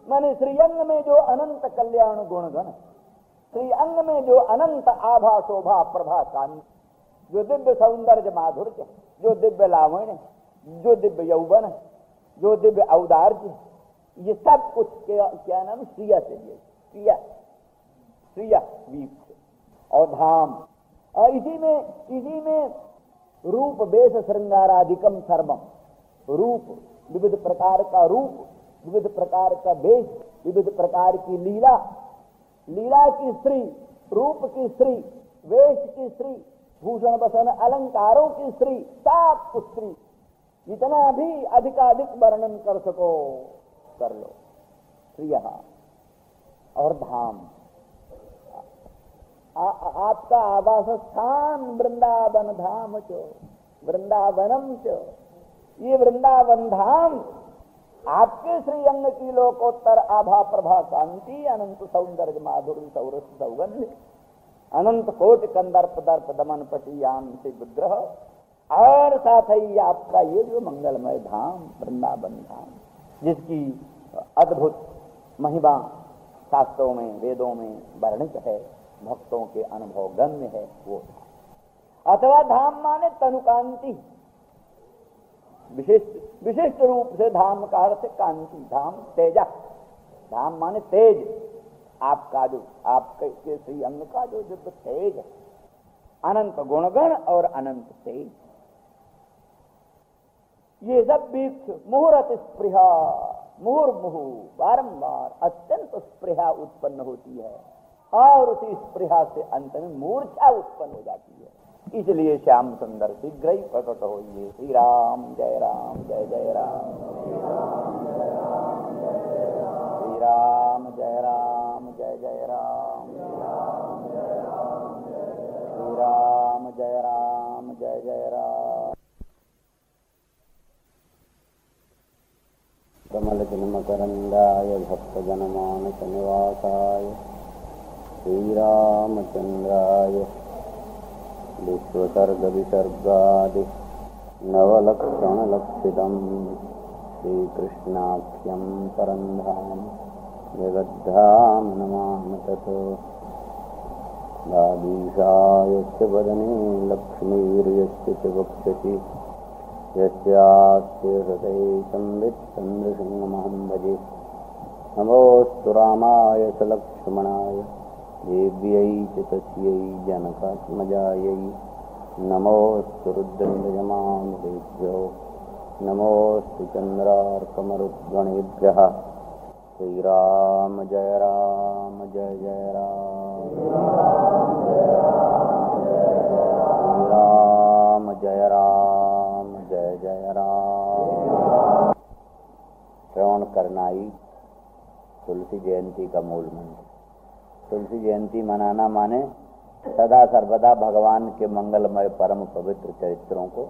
माने श्रीअंग में जो अनंत कल्याण गुणगण, श्रीअंग में जो अनंत आभा शोभा प्रभा कांति, जो दिव्य सौंदर्य माधुर्य, जो दिव्य लावण्य, जो दिव्य यौवन, जो दिव्य औदार्य, ये सब कुछ क्या नाम? श्रिया से दिए, श्रिया वीप और धाम। और इसी में रूप वेश श्रृंगारादिकम सर्वम, रूप विविध प्रकार का रूप, विविध प्रकार का वेश, विविध प्रकार की लीला, लीला की स्त्री, रूप की स्त्री, वेश की स्त्री, भूषण वसन अलंकारों की स्त्री, सात स्त्री, जितना भी अधिकाधिक वर्णन कर सको कर लो। श्रिया और धाम, आपका आवास स्थान वृंदावन धाम चो, वृंदावनम चो, ये वृंदावन धाम आपके श्रीअंग की लोकोत्तर आभा प्रभा कांति, अनंत सौंदर्य माधुर्य सौरस सौगंध, अनंत कोटि कंदर्प दर्प दमन पटियान से विग्रह, और साथ ही आपका ये जो मंगलमय धाम वृंदावन धाम, जिसकी अद्भुत महिमा शास्त्रों में वेदों में वर्णित है, भक्तों के अनुभव गम्य है, वो धाम। अथवा धाम माने तनुकांति, विशिष्ट रूप से धाम का अर्थ कांति, धाम तेजा, धाम माने तेज, आपका जो आपके श्री अंग का जो दिव्य तेज है, अनंत गुणगण और अनंत तेज, ये सब वीक्ष मुहूर्त स्पृहा, मुहुर्मुहु बारंबार अत्यंत स्पृहा उत्पन्न होती है और उसी स्पृहा से अंत में मूर्छा उत्पन्न हो जाती है। इसलिए श्याम सुंदर शीघ्र ही प्रकट होइए। श्री राम जय राम जय जय राम, श्री राम जय राम जय जय राम, श्री राम जय राम जय जय राम। कमल जन्मकरंदाय भक्तजनमानस निवासाय श्रीरामचंद्राय विश्वसर्ग विसर्गादि नवलक्षणलक्षितं श्रीकृष्णाख्यं परन्धाम जगद्धाम नमामि तत्। दादीशायस्य वदने लक्ष्मीर्यस्य च वक्षसि यस्यास्ते हृदये संवित् चन्द्रसिंहमहं भजे। नमोऽस्तु रामाय च लक्ष्मणाय देव्यै च तस्यै जनकात्मजायै। नमोऽस्तु रुद्रन्द्रयमानुदेभ्यो नमोऽस्तु चन्द्रार्कमरुद्गणेभ्यः। श्रीराम जय राम जय जय राम, श्रीराम जय राम जय जय राम। श्रवण करनाई तुलसी जयंती का मूल मंत्र। तुलसी जयंती मनाना माने सदा सर्वदा भगवान के मंगलमय परम पवित्र चरित्रों को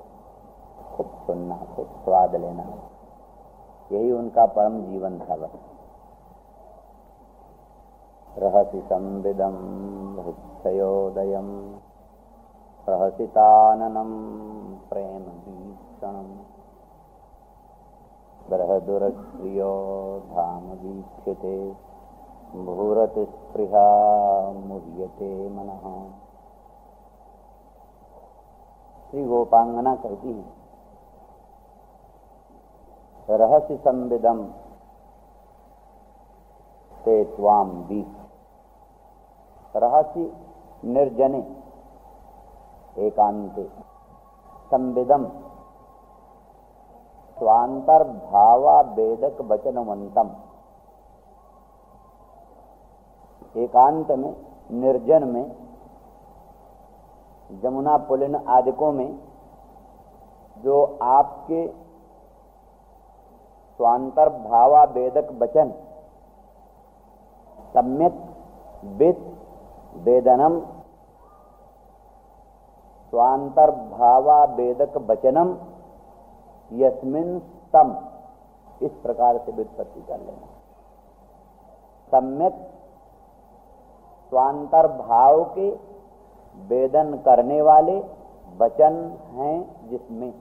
खूब सुनना, खूब स्वाद लेना, यही उनका परम जीवन था। बस रहसि संविदं हृच्छयोदयं रहसिताननं प्रेम वीक्षणं बृहदुरश्रियो धाम वीक्षिते मुहूर्त स्पृहा मुह्यते मनः। श्री गोपांगना कहती है, रहस्य संविदम ते त्वाम वीक्ष। रहस्य निर्जने एकांते, संविदम स्वांतर भावा वेदक वचनवंतम। एकांत में, निर्जन में, जमुना पुलिन आदिकों में जो आपके स्वांतर भावा वेदक वचन सम्यक विद वेदनम स्वांतर भावा वेदक वचनम यस्मिन् तम, इस प्रकार से व्युत्पत्ति कर लेना। सम्यक स्वांतर भाव के वेदन करने वाले वचन हैं जिसमें,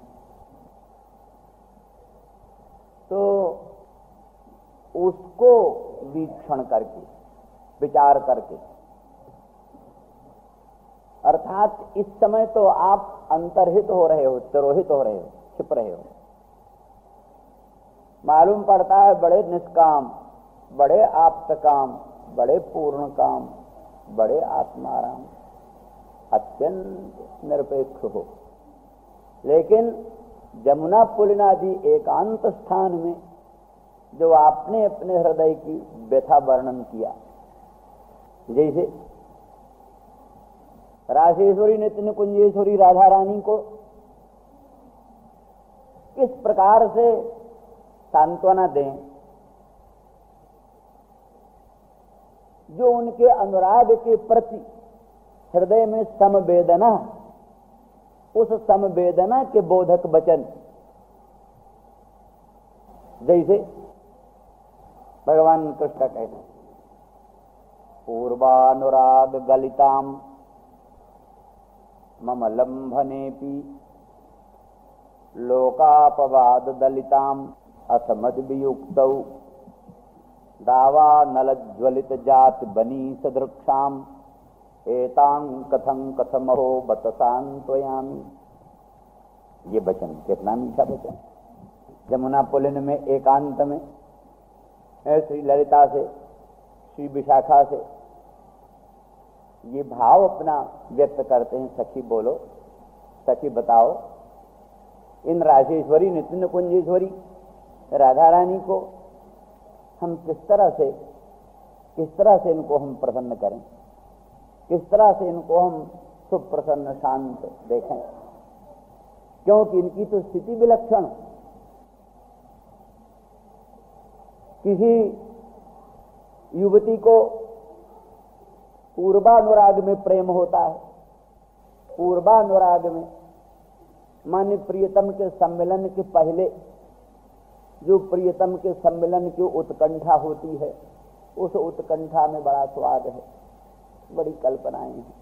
तो उसको वीक्षण करके, विचार करके, अर्थात इस समय तो आप अंतर्हित हो रहे हो, तिरोहित हो रहे हो, छिप रहे हो। मालूम पड़ता है बड़े निष्काम, बड़े आप्त काम, बड़े पूर्ण काम, बड़े आत्माराम, अत्यंत निरपेक्ष हो। लेकिन जमुना पुलिनादि एकांत स्थान में जो आपने अपने हृदय की व्यथा वर्णन किया, जैसे राशेश्वरी नित्य निकुंजेश्वरी राधा रानी को किस प्रकार से सांत्वना दें, जो उनके अनुराग के प्रति हृदय में समवेदना, उस समवेदना के बोधक वचन, जैसे भगवान कृष्ण कहते हैं, पूर्वानुराग गलिताम मम लंभनेपि लोकापवाद दलिताम असमद वियुक्तौ दावा नलज्वलित जात बनी सदृक्षाम एतां कथं कथमहो बतसान्त्वयामि। ये वचन कितना मीठा वचन। जमुना पुलिन में एकांत में श्री ललिता से श्री विशाखा से ये भाव अपना व्यक्त करते हैं, सखी बोलो, सखी बताओ, इन राजेश्वरी नित्य कुंजेश्वरी राधा रानी को हम किस तरह से इनको हम प्रसन्न करें, किस तरह से इनको हम सुप्रसन्न शांत देखें, क्योंकि इनकी तो स्थिति विलक्षण। किसी युवती को पूर्वानुराग में प्रेम होता है, पूर्वानुराग में माने प्रियतम के सम्मेलन के पहले जो प्रियतम के सम्मेलन की उत्कंठा होती है, उस उत्कंठा में बड़ा स्वाद है, बड़ी कल्पनाएं हैं,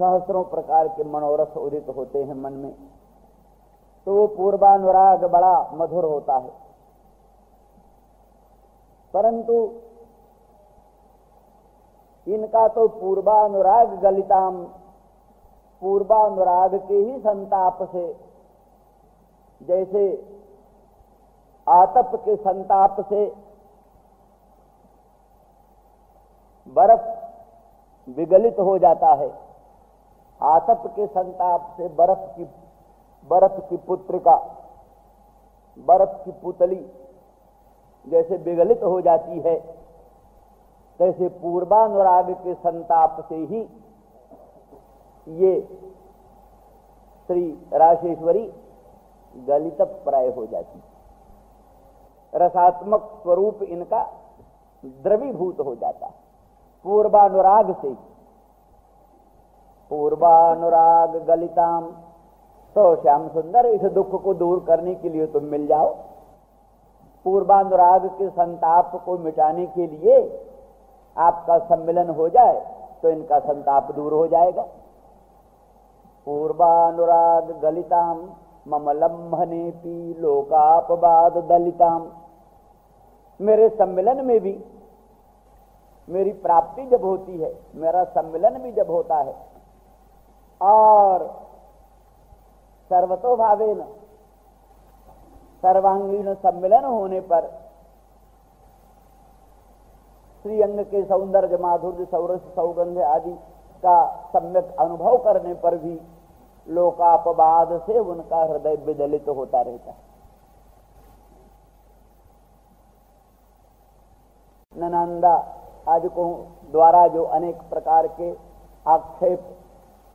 सहस्रों प्रकार के मनोरथ उदित होते हैं मन में, तो वो पूर्वानुराग बड़ा मधुर होता है। परंतु इनका तो पूर्वानुराग गलिताम, पूर्वानुराग के ही संताप से, जैसे आतप के संताप से बर्फ विगलित हो जाता है, आतप के संताप से बर्फ की पुत्रिका, बर्फ की पुतली जैसे विगलित हो जाती है, तैसे पूर्वानुराग के संताप से ही ये श्री राजेश्वरी गलित प्राय हो जाती, रसात्मक स्वरूप इनका द्रवीभूत हो जाता है पूर्वानुराग से। पूर्वानुराग गलिताम, तो श्याम सुंदर इस दुख को दूर करने के लिए तुम मिल जाओ, पूर्वानुराग के संताप को मिटाने के लिए आपका सम्मिलन हो जाए तो इनका संताप दूर हो जाएगा। पूर्वानुराग गलिताम मम लम्भनेपि लोकापवाद दलिताम, मेरे सम्मिलन में भी, मेरी प्राप्ति जब होती है, मेरा सम्मिलन भी जब होता है, और सर्वतोभावेन सर्वांगीण सम्मिलन होने पर श्रीअंग के सौंदर्य माधुर्य सौरस सौगंध आदि का सम्यक अनुभव करने पर भी लोकापवाद से उनका हृदय विदलित होता रहता है। ननंदा आदि को द्वारा जो अनेक प्रकार के आक्षेप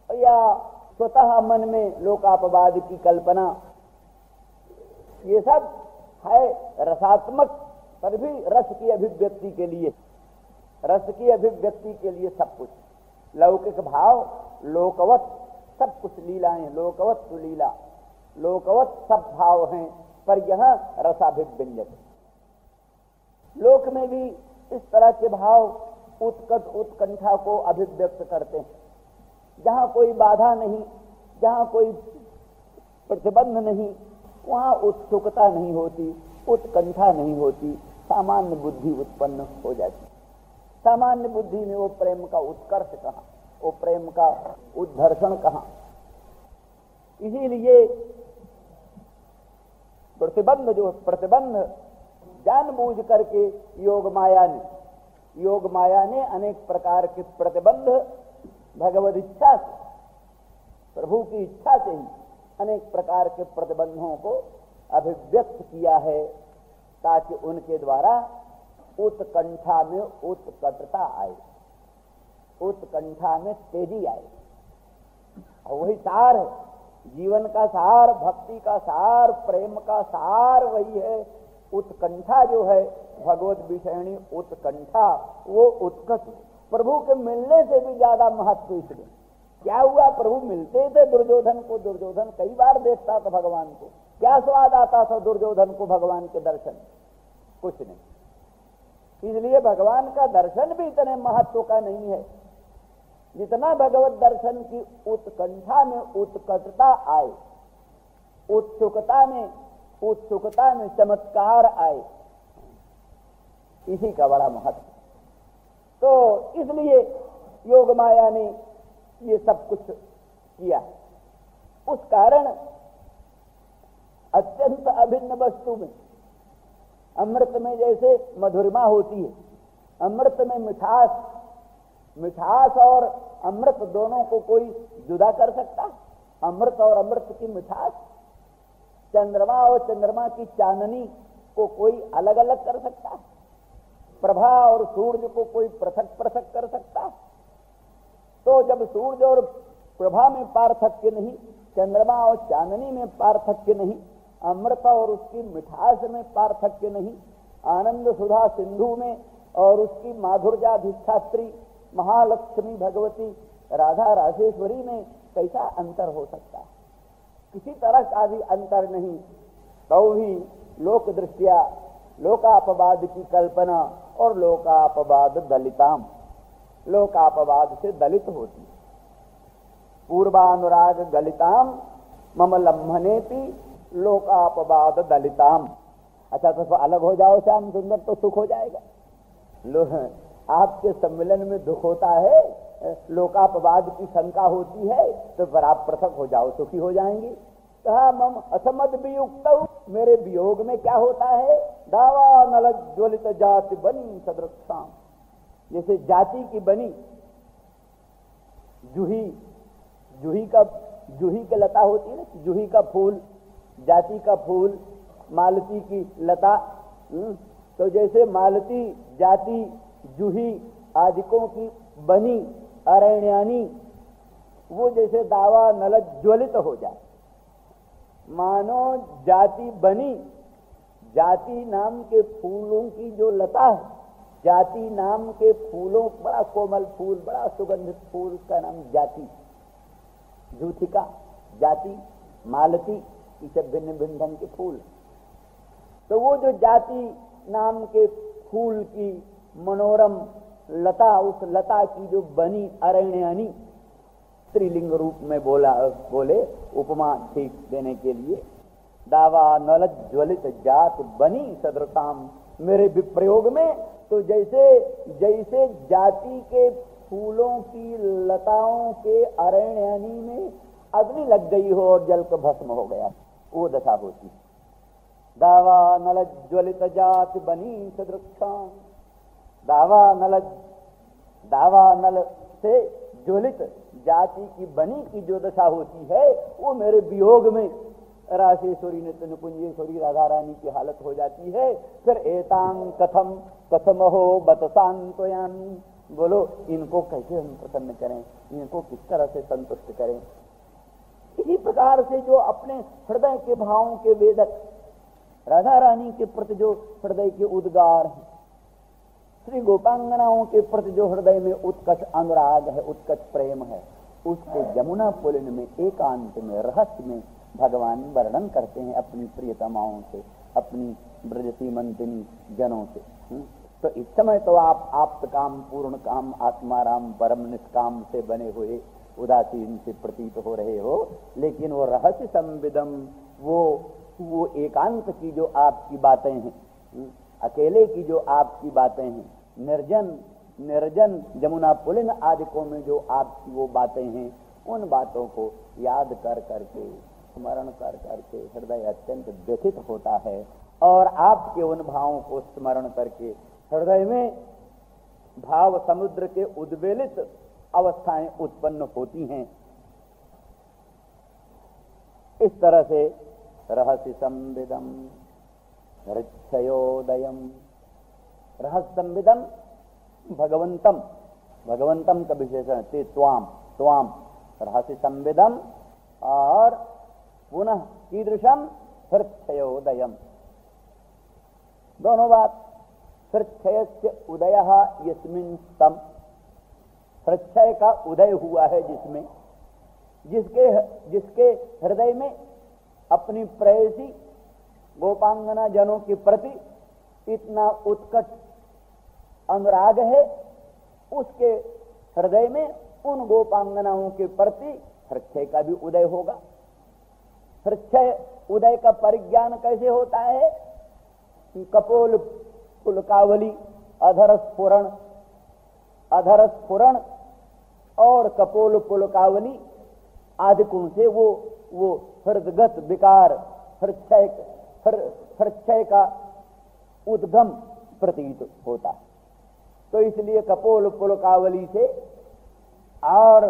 या स्वतः मन में लोकापवाद की कल्पना, ये सब है रसात्मक, पर भी रस की अभिव्यक्ति के लिए, रस की अभिव्यक्ति के लिए सब कुछ लौकिक भाव, लोकवत सब कुछ लीलाएं, लोकवत तो लीला, लोकवत सब भाव हैं, पर यह रसाभिव्यंजक। लोक में भी इस तरह के भाव उत्कट उत्कंठा को अभिव्यक्त करते हैं, जहां कोई बाधा नहीं, जहां कोई प्रतिबंध नहीं, वहां उत्सुकता नहीं होती, उत्कंठा नहीं होती, सामान्य बुद्धि उत्पन्न हो जाती। सामान्य बुद्धि में वो प्रेम का उत्कर्ष कहां, वो प्रेम का उद्धर्षण कहां। इसीलिए प्रतिबंध जानबूझ करके योग माया ने अनेक प्रकार के प्रतिबंध भगवद इच्छा से, प्रभु की इच्छा से ही अनेक प्रकार के प्रतिबंधों को अभिव्यक्त किया है, ताकि उनके द्वारा उत्कंठा में उत्कटता आए, उत्कंठा में तेजी आए। और वही सार है, जीवन का सार, भक्ति का सार, प्रेम का सार वही है। उत्कंठा जो है भगवत विषयणी उत्कंठा, वो उत्कट प्रभु के मिलने से भी ज्यादा महत्व इसलिए। क्या हुआ, प्रभु मिलते थे दुर्योधन को, दुर्योधन कई बार देखता था भगवान को, क्या स्वाद आता था दुर्योधन को भगवान के दर्शन, कुछ नहीं। इसलिए भगवान का दर्शन भी इतने महत्व का नहीं है जितना भगवत दर्शन की उत्कंठा में उत्कटता आए, उत्सुकता में चमत्कार आए, इसी का बड़ा महत्व। तो इसलिए योग माया ने ये सब कुछ किया। उस कारण अत्यंत अभिन्न वस्तु में, अमृत में जैसे मधुरिमा होती है, अमृत में मिठास, मिठास और अमृत दोनों को कोई जुदा कर सकता? अमृत और अमृत की मिठास, चंद्रमा और चंद्रमा की चांदनी को कोई अलग अलग कर सकता? प्रभा और सूर्य को कोई पृथक पृथक कर सकता? तो जब सूर्य और प्रभा में पार्थक्य नहीं, चंद्रमा और चांदनी में पार्थक्य नहीं, अमृत और उसकी मिठास में पार्थक्य नहीं, आनंद सुधा सिंधु में और उसकी माधुर्याधिष्ठात्री महालक्ष्मी भगवती राधा राजेश्वरी में कैसा अंतर हो सकता है? किसी तरह का भी अंतर नहीं। तो भी लोक दृष्टिया लोकापवाद की कल्पना और लोकापवाद दलिताम, लोकापवाद से दलित होती। पूर्वानुराग गलिताम मम लम्हनेति लोकापवाद दलिताम। अच्छा तो अलग हो जाओ श्याम सुंदर तो सुख हो जाएगा। आपके सम्मेलन में दुख होता है, लोकापवाद की शंका होती है, तो फिर आप पृथक हो जाओ, सुखी हो जाएंगे। कहा मम असमद वियुक्त, मेरे वियोग में क्या होता है? दावा नल ज्वलित जाति बनी सदृक्षाम, जैसे जाति की बनी जूही की लता होती है ना, जूही का फूल, जाति का फूल, मालती की लता। तो जैसे मालती, जाति, जूही आदिकों की बनी अरण्यानी, वो जैसे दावा नल ज्वलित हो जाए। मानो जाति बनी, जाति नाम के फूलों की जो लता है, जाति नाम के फूलों, बड़ा कोमल फूल, बड़ा सुगंधित फूल का नाम जाति। जूथिका, जाति, मालती, इसे भिन्न भिन्न ढंग के फूल। तो वो जो जाति नाम के फूल की मनोरम लता, उस लता की जो बनी अरण्यानी, स्त्रीलिंग रूप में बोले उपमा ठीक देने के लिए, दावा नल ज्वलित जात बनी सदृताम, मेरे विप्रयोग में तो जैसे जाति के फूलों की लताओं के अरण्यानी में अग्नि लग गई हो और जल का भस्म हो गया, वो दशा होती। दावा नल ज्वलित जात बनी सदृक्षाम, दावा नल से ज्वलित जाति की बनी की जो दशा होती है, वो मेरे वियोग में राशेश्वरी नित्य कुंजेश्वरी राधा रानी की हालत हो जाती है। फिर एतांग कथम हो बतसांतयामी, बोलो इनको कैसे हम प्रसन्न करें, इनको किस तरह से संतुष्ट करें। इसी प्रकार से जो अपने हृदय के भावों के वेदक, राधा रानी के प्रति जो हृदय के उद्गार हैं, श्री गोपांगनाओं के प्रति जो हृदय में उत्कट अनुराग है, उत्कट प्रेम है, उसको यमुना पुलिन में एकांत में रहस्य में भगवान वर्णन करते हैं अपनी प्रियतमाओं से, अपनी ब्रजसीमंतिनी जनों से। तो इस समय तो आप आप्त काम, पूर्ण काम, आत्माराम, परम निष्काम से बने हुए उदासीन से प्रतीत हो रहे हो, लेकिन वो रहस्य संविदम, वो एकांत की जो आपकी बातें हैं, अकेले की जो आपकी बातें हैं, निर्जन यमुना पुलिन आदिकों में जो आपकी वो बातें हैं, उन बातों को याद कर करके, स्मरण कर करके हृदय अत्यंत व्यथित होता है। और आपके उन भावों को स्मरण करके हृदय में भाव समुद्र के उद्वेलित अवस्थाएं उत्पन्न होती हैं। इस तरह से रहस्य संविदम हृच्छयोदयम, रहस्य संविदम भगवंतम, भगवंतम का विशेषण ते त्वाम रहस्य संविदम, और पुनः कीदृशम हृच्छयोदयम, दोनों बात। हृच्छयस्य उदयः यस्मिन् तम, हृच्छय का उदय हुआ है जिसमें, जिसके हृदय में अपनी प्रेयसी गोपांगना जनों के प्रति इतना उत्कट अनुराग है, उसके हृदय में उन गोपांगनाओं के प्रति हृच्छय का भी उदय होगा। हृच्छय उदय का परिज्ञान कैसे होता है? कपोल पुलकावली, अधर स्फुरण और कपोल पुलकावली आदिकों से वो हृदगत विकार हृच्छय का उद्गम प्रतीत होता है। तो इसलिए कपोल पुलकावली से और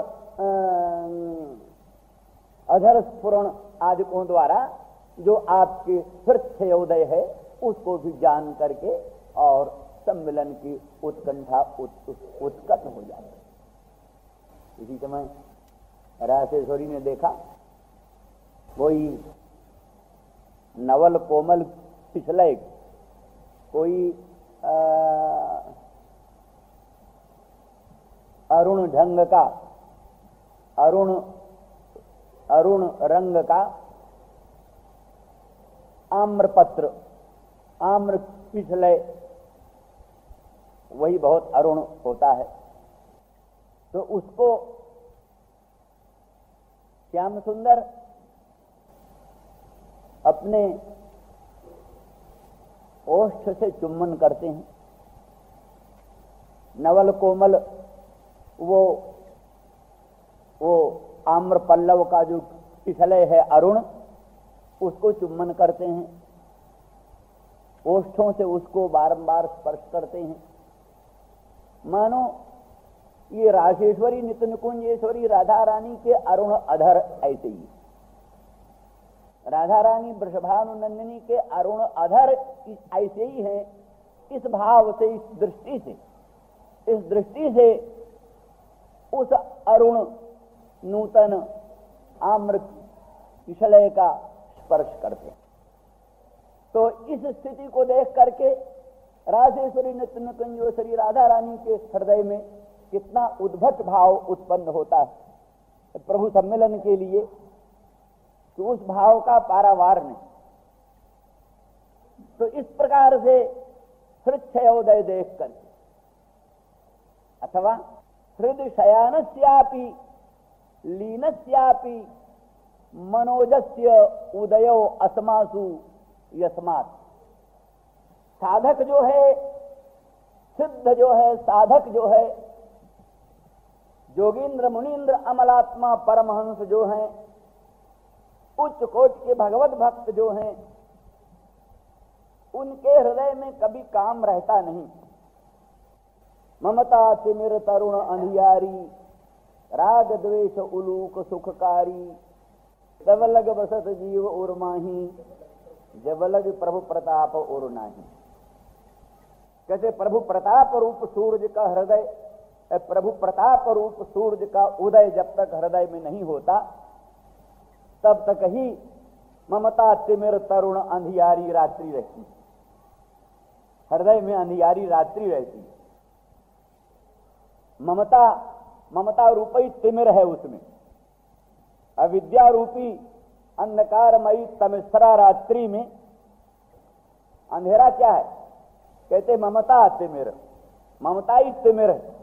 अधर स्फुरण आदिकों द्वारा जो आपके हृदयोदय है उसको भी जान करके और सम्मिलन की उत्कंठा उत्कट हो जाए। इसी समय रासेश्वरी ने देखा कोई नवल कोमल पिछले कोई अरुण ढंग का अरुण रंग का आम्रपत्र आम्र पिछले वही बहुत अरुण होता है, तो उसको श्याम सुंदर अपने ओष्ठ से चुम्बन करते हैं। नवल कोमल वो आम्र पल्लव का जो पिछले है अरुण, उसको चुम्बन करते हैं, ओष्ठों से उसको बारंबार स्पर्श करते हैं। मानो ये राजेश्वरी नित्य निकुंजेश्वरी राधा रानी के अरुण अधर ऐसे ही, राधा रानी वृषभानुनंदिनी के अरुण अधर ऐसे ही हैं। इस भाव से, इस दृष्टि से उस अरुण नूतन आम्र पिछले का स्पर्श करते हैं। तो इस स्थिति को देख करके राजेश्वरी नित्य निकुंजेश्वरी राधा रानी के हृदय में कितना उद्भट भाव उत्पन्न होता है प्रभु सम्मेलन के लिए, तो उस भाव का पारावार नहीं। तो इस प्रकार से हृदयोदय देख कर अथवा हृदय शयानस्यापि लीनस्यापि मनोजस्य उदयो अस्मासु यस्मात्। साधक जो है, सिद्ध जो है, साधक जो है, जोगींद्र मुनीन्द्र अमलात्मा परमहंस जो हैं, उच्च कोट के भगवत भक्त जो हैं, उनके हृदय में कभी काम रहता नहीं। ममता तिमिर तरुण अंधियारी, राग द्वेष उलूक सुखकारी, तब लग बसत जीव उर्माही, जब लग प्रभु प्रताप उर नाही। कैसे प्रभु प्रताप रूप सूरज का हृदय, प्रभु प्रताप रूप सूरज का उदय जब तक हृदय में नहीं होता तब तक ही ममता तिमिर तरुण अंधियारी रात्रि रहती, हृदय में अंधियारी रात्रि रहती। ममता रूपी तिमिर है उसमें, अविद्या रूपी अंधकारमयी तमिश्रा रात्रि में अंधेरा क्या है? कहते ममता तिमिर, ममता ही तिमिर है।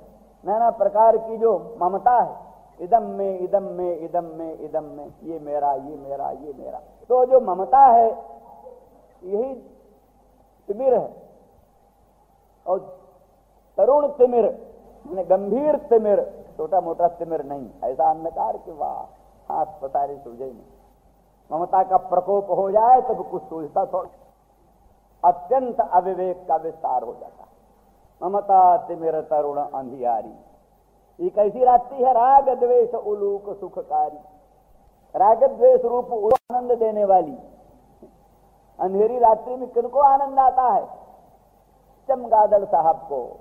नाना प्रकार की जो ममता है, इदम में इदम में इदम में इदम में, ये मेरा ये मेरा ये मेरा, तो जो ममता है यही तिमिर है। और तरुण तिमिर, गंभीर तिमिर, छोटा मोटा तिमिर नहीं, ऐसा अंधकार कि वाह हाथ पतारे सूझे नहीं। ममता का प्रकोप हो जाए तब कुछ सूझता थोड़ा, अत्यंत अविवेक का विस्तार हो जाता। ममता तिमिर तरुण अंधियारी, ये कैसी रात्रि है? राग द्वेष उलूक सुखकारी, राग द्वेष रूप आनंद देने वाली अंधेरी रात्रि में किनको आनंद आता है? चमगादड़ साहब को,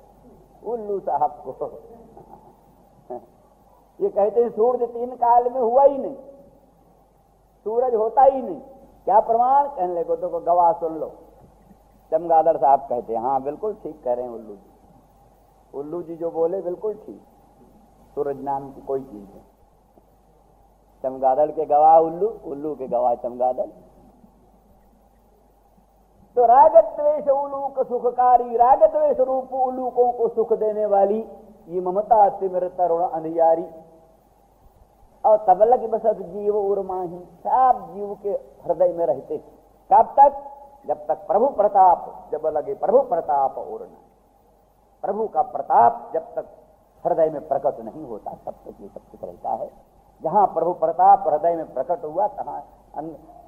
उल्लू साहब को। ये कहते हैं सूरज 3 काल में हुआ ही नहीं, सूरज होता ही नहीं। क्या प्रमाण? कहने लगे तो गवाह सुन लो। चमगादड़ साहब कहते हैं हाँ बिल्कुल ठीक कह रहे हैं उल्लू जी, उल्लू जी जो बोले बिल्कुल ठीक, सूरज नाम की कोई चीज नहीं। चमगादड़ के गवाह उल्लू, उल्लू के गवाह चमगादड़। तो राग द्वेष उलूक सुखकारी, राग द्वेष रूप उलूकों को सुख देने वाली ये ममता तिमिर तरुण अंधियारी। और तबलग बसत जीव उर्माही, सब जीव के हृदय में रहते। कब तक? जब तक प्रभु प्रताप, जब लगे प्रभु प्रताप उड़ना, प्रभु का प्रताप जब तक हृदय में प्रकट नहीं होता तब तक ये सब कुछ रहता है। जहां प्रभु प्रताप हृदय में प्रकट हुआ तहां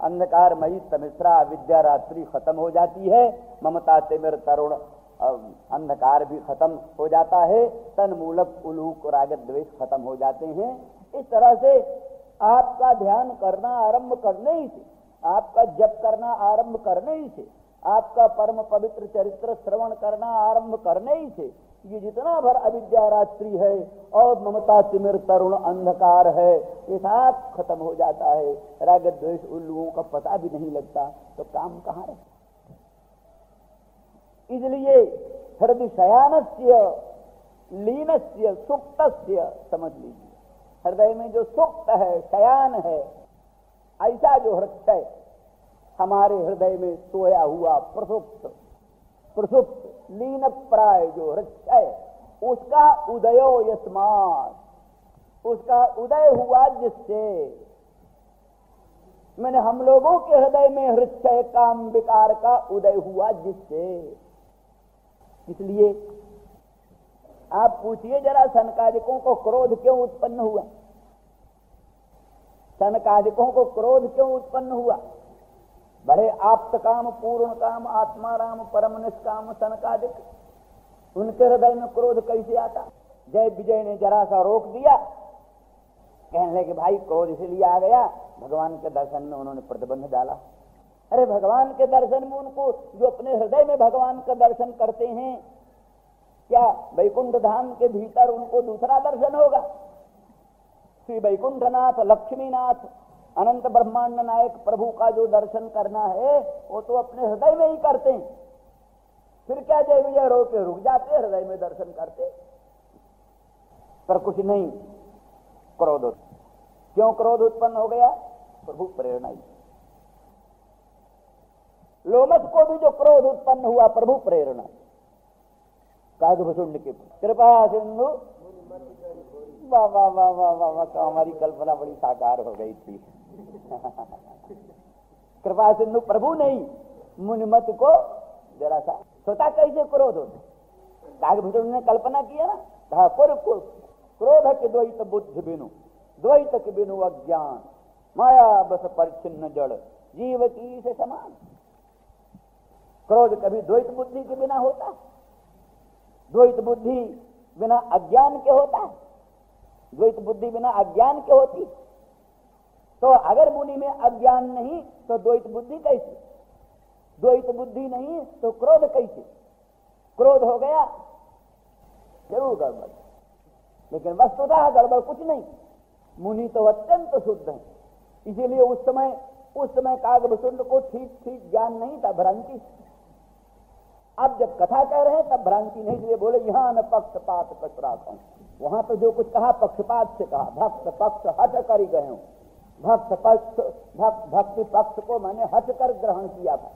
अंधकारमयी तमिश्रा विद्या रात्रि खत्म हो जाती है। ममता तिमिर तरुण अंधकार भी खत्म हो जाता है, तन मूलक उलूक राग द्वेष खत्म हो जाते हैं। इस तरह से आपका ध्यान करना आरंभ करने ही से, आपका जप करना आरंभ करने ही से, आपका परम पवित्र चरित्र श्रवण करना आरंभ करने ही से ये जितना भर अविद्या रात्रि है और ममता तिमिर तरुण अंधकार है, ये सब खत्म हो जाता है। राग द्वेष उल्लुओं का पता भी नहीं लगता, तो काम कहाँ है। इसलिए हृदय शयानस्य लीनस्य सुप्तस्य समझ लीजिए, हृदय में जो सुप्त है, शयान है, ऐसा जो हृदय हमारे हृदय में सोया हुआ प्रसुप्त लीन प्राय जो हृदय, उसका उदयो यस्मात्, उसका उदय हुआ जिससे, मैंने हम लोगों के हृदय में हृदय काम विकार का उदय हुआ जिससे। इसलिए आप पूछिए जरा, सनकादिकों को क्रोध क्यों उत्पन्न हुआ? सनकादिकों को क्रोध क्यों उत्पन्न हुआ? बड़े आप्त काम, पूर्ण काम, आत्मा राम, परम निष्काम सनकादिक, उनके हृदय में क्रोध कैसे आता? जय विजय ने जरा सा रोक दिया, कहने लगे भाई क्रोध इसलिए आ गया, भगवान के दर्शन में उन्होंने प्रतिबंध डाला। अरे भगवान के दर्शन में उनको, जो अपने हृदय में भगवान का दर्शन करते हैं, क्या वैकुंठ धाम के भीतर उनको दूसरा दर्शन होगा? श्री वैकुंठनाथ, लक्ष्मीनाथ, अनंत ब्रह्मांड नायक प्रभु का जो दर्शन करना है वो तो अपने हृदय में ही करते हैं। फिर क्या जय विजय रो के रुक जाते, हृदय में दर्शन करते, पर कुछ नहीं, क्रोध। क्यों क्रोध उत्पन्न हो गया? प्रभु प्रेरणा ही। लोमस को भी जो क्रोध उत्पन्न हुआ, प्रभु प्रेरणा। कागभूषुंड की कृपा सिंधु, वाह वाह वाह वाह वाह वाह, हमारी कल्पना बड़ी साकार हो गई थी। कृपा सिंधु प्रभु नहीं, मुनिमत को जरा सा स्वतः कैसे क्रोध होता? कागभूषुंड ने कल्पना किया ना, कहा क्रोध के द्वैत बुद्धि बिनु, द्वैत के बिनु अज्ञान, माया बस परिच्छिन्न जड़, जीव की से समान। क्रोध कभी द्वैत बुद्धि के बिना होता? द्वैत बुद्धि बिना अज्ञान के होता? द्वैत बुद्धि बिना अज्ञान के होती? तो अगर मुनि में अज्ञान नहीं तो द्वैत बुद्धि कैसे? द्वैत बुद्धि नहीं तो क्रोध कैसे? क्रोध हो गया जरूर गड़बड़, लेकिन वस्तुतः गड़बड़ कुछ नहीं। मुनि तो अत्यंत शुद्ध है, इसीलिए उस समय कागभूषुंड को ठीक ठीक ज्ञान नहीं था, भ्रांति। अब जब कथा कह रहे हैं तब भ्रांति नहीं, इसलिए बोले यहाँ न पक्षपात पक्षराखूं। वहां तो जो कुछ कहा पक्षपात से कहा, भक्त पक्ष हट कर ही गए हूं। भक्ति पक्ष को मैंने हट कर ग्रहण किया था,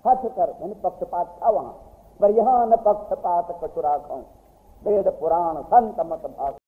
हट कर, मैंने पक्षपात था वहां, पर यहाँ न पक्षपात पक्षराखूं। वेद पुराण संत मत भाग